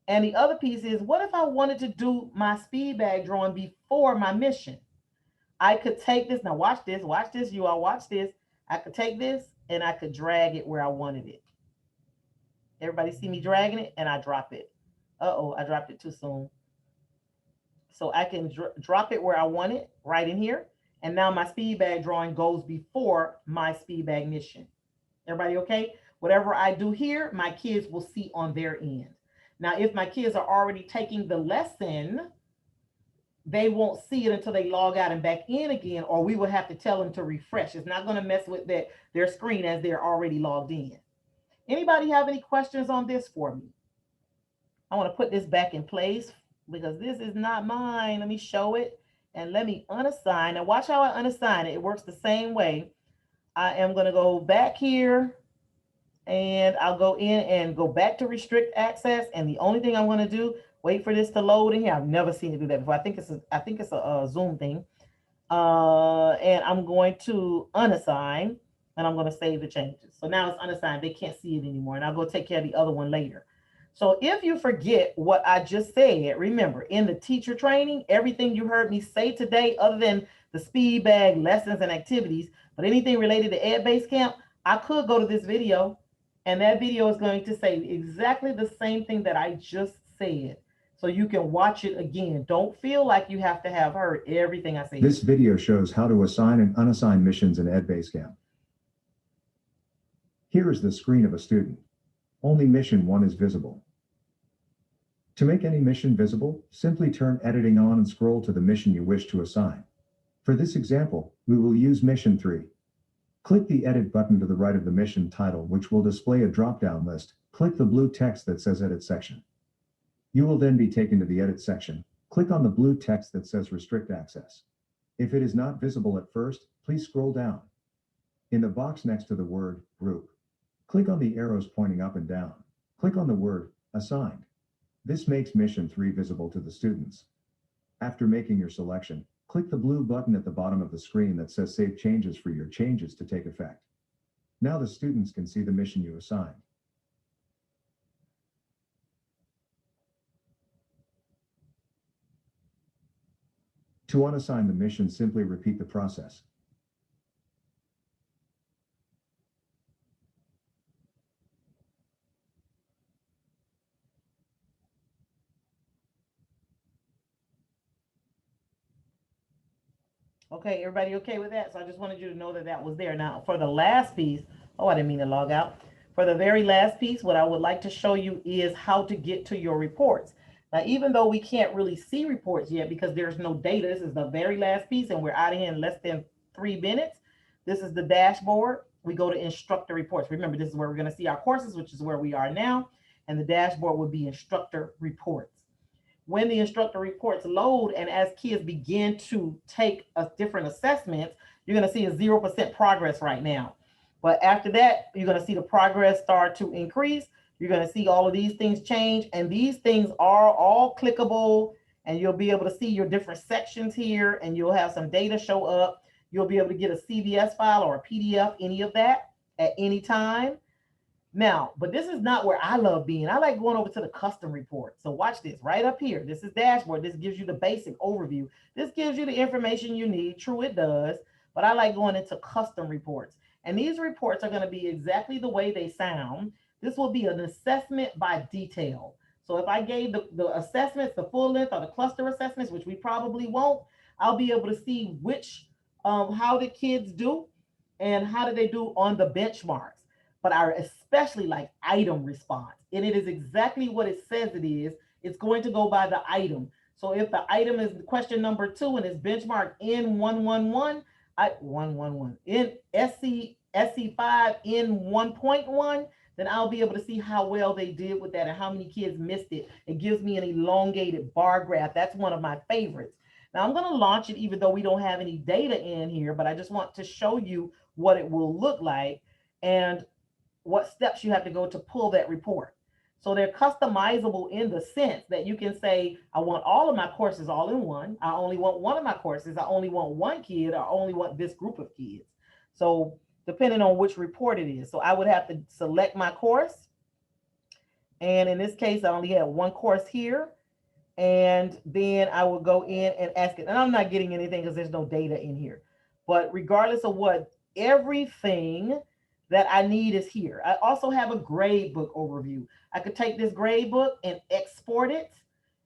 And the other piece is, what if I wanted to do my speed bag drawing before my mission? I could take this, now watch this, you all watch this. I could take this and I could drag it where I wanted it. Everybody see me dragging it, and I drop it. Uh-oh, I dropped it too soon. So I can drop it where I want it, right in here. And now my speed bag drawing goes before my speed bag mission. Everybody okay? Whatever I do here, my kids will see on their end. Now, if my kids are already taking the lesson, they won't see it until they log out and back in again, or we will have to tell them to refresh. It's not going to mess with their screen as they're already logged in. Anybody have any questions on this for me? I want to put this back in place because this is not mine. Let me show it and let me unassign. Now watch how I unassign it. It works the same way. I am going to go back here and I'll go in and go back to restrict access. And the only thing I'm going to do, wait for this to load in here. I've never seen it do that before. I think it's a Zoom thing. And I'm going to unassign and I'm going to save the changes. So now it's unassigned. They can't see it anymore. And I'll go take care of the other one later. So if you forget what I just said, remember in the teacher training, everything you heard me say today, other than the speed bag lessons and activities, but anything related to Ed Basecamp, I could go to this video and that video is going to say exactly the same thing that I just said. So you can watch it again. Don't feel like you have to have heard everything I said. This video shows how to assign and unassign missions in Ed Basecamp. Here is the screen of a student. Only mission 1 is visible. To make any mission visible, simply turn editing on and scroll to the mission you wish to assign. For this example, we will use mission 3. Click the edit button to the right of the mission title, which will display a drop-down list. Click the blue text that says edit section. You will then be taken to the edit section. Click on the blue text that says restrict access. If it is not visible at first, please scroll down. In the box next to the word group, click on the arrows pointing up and down. Click on the word assigned. This makes mission 3 visible to the students. After making your selection, click the blue button at the bottom of the screen that says save changes for your changes to take effect. Now the students can see the mission you assigned. To unassign the mission, simply repeat the process. Okay, everybody okay with that? So I just wanted you to know that that was there. Now for the last piece, oh, I didn't mean to log out. For the very last piece, what I would like to show you is how to get to your reports. Now, even though we can't really see reports yet because there's no data, this is the very last piece and we're out of here in less than 3 minutes. This is the dashboard. We go to instructor reports. Remember, this is where we're going to see our courses, which is where we are now. And the dashboard will be instructor reports. When the instructor reports load and as kids begin to take different assessments, you're going to see a 0% progress right now. But after that, you're going to see the progress start to increase. You're going to see all of these things change, and these things are all clickable, and you'll be able to see your different sections here, and you'll have some data show up. You'll be able to get a CVS file or a PDF, any of that at any time. Now, but this is not where I love being. I like going over to the custom report. So watch this right up here. This is dashboard. This gives you the basic overview. This gives you the information you need. True, it does. But I like going into custom reports. And these reports are going to be exactly the way they sound. This will be an assessment by detail. So if I gave the assessments, the full length or the cluster assessments, which we probably won't, I'll be able to see which, how the kids do and how do they do on the benchmarks. But I especially like item response. And it is exactly what it says it is. It's going to go by the item. So if the item is question number 2 and it's benchmarked in 111, in SC5 in 1.1, then I'll be able to see how well they did with that and how many kids missed it. It gives me an elongated bar graph. That's one of my favorites. Now I'm going to launch it even though we don't have any data in here, but I just want to show you what it will look like and what steps you have to go to pull that report. So they're customizable in the sense that you can say, I want all of my courses all in one. I only want one of my courses. I only want one kid. I only want this group of kids. So depending on which report it is. So I would have to select my course. And in this case, I only have one course here. And then I will go in and ask it. And I'm not getting anything because there's no data in here. But regardless of what, everything that I need is here. I also have a grade book overview. I could take this grade book and export it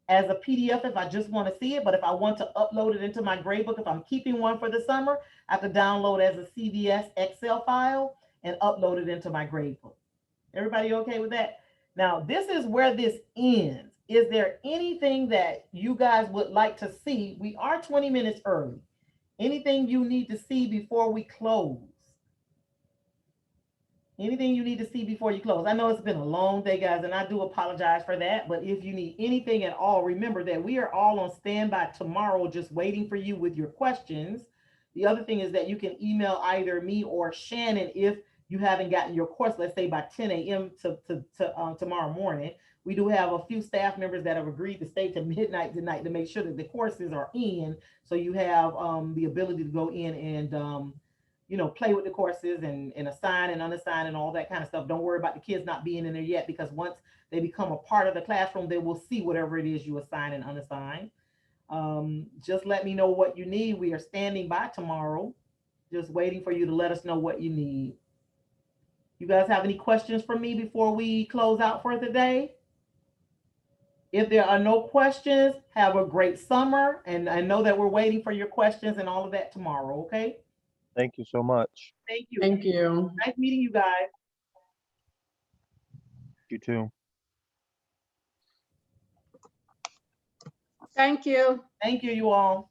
as a PDF if I just want to see it. But if I want to upload it into my grade book, if I'm keeping one for the summer, I could download as a CVS Excel file and upload it into my grade book. Everybody okay with that? Now, this is where this ends. Is there anything that you guys would like to see? We are 20 minutes early. Anything you need to see before we close? Anything you need to see before you close? I know it's been a long day, guys, and I do apologize for that. But if you need anything at all, remember that we are all on standby tomorrow, just waiting for you with your questions. The other thing is that you can email either me or Shannon if you haven't gotten your course, let's say by 10 a.m. to tomorrow morning. We do have a few staff members that have agreed to stay to midnight tonight to make sure that the courses are in. So you have the ability to go in and play with the courses and assign and unassign and all that kind of stuff. Don't worry about the kids not being in there yet, because once they become a part of the classroom, they will see whatever it is you assign and unassign. Just let me know what you need. We are standing by tomorrow, just waiting for you to let us know what you need. You guys have any questions for me before we close out for the day? If there are no questions, have a great summer. And I know that we're waiting for your questions and all of that tomorrow, okay? Thank you so much. Thank you. Thank you. Nice meeting you guys. You too. Thank you. Thank you, you all.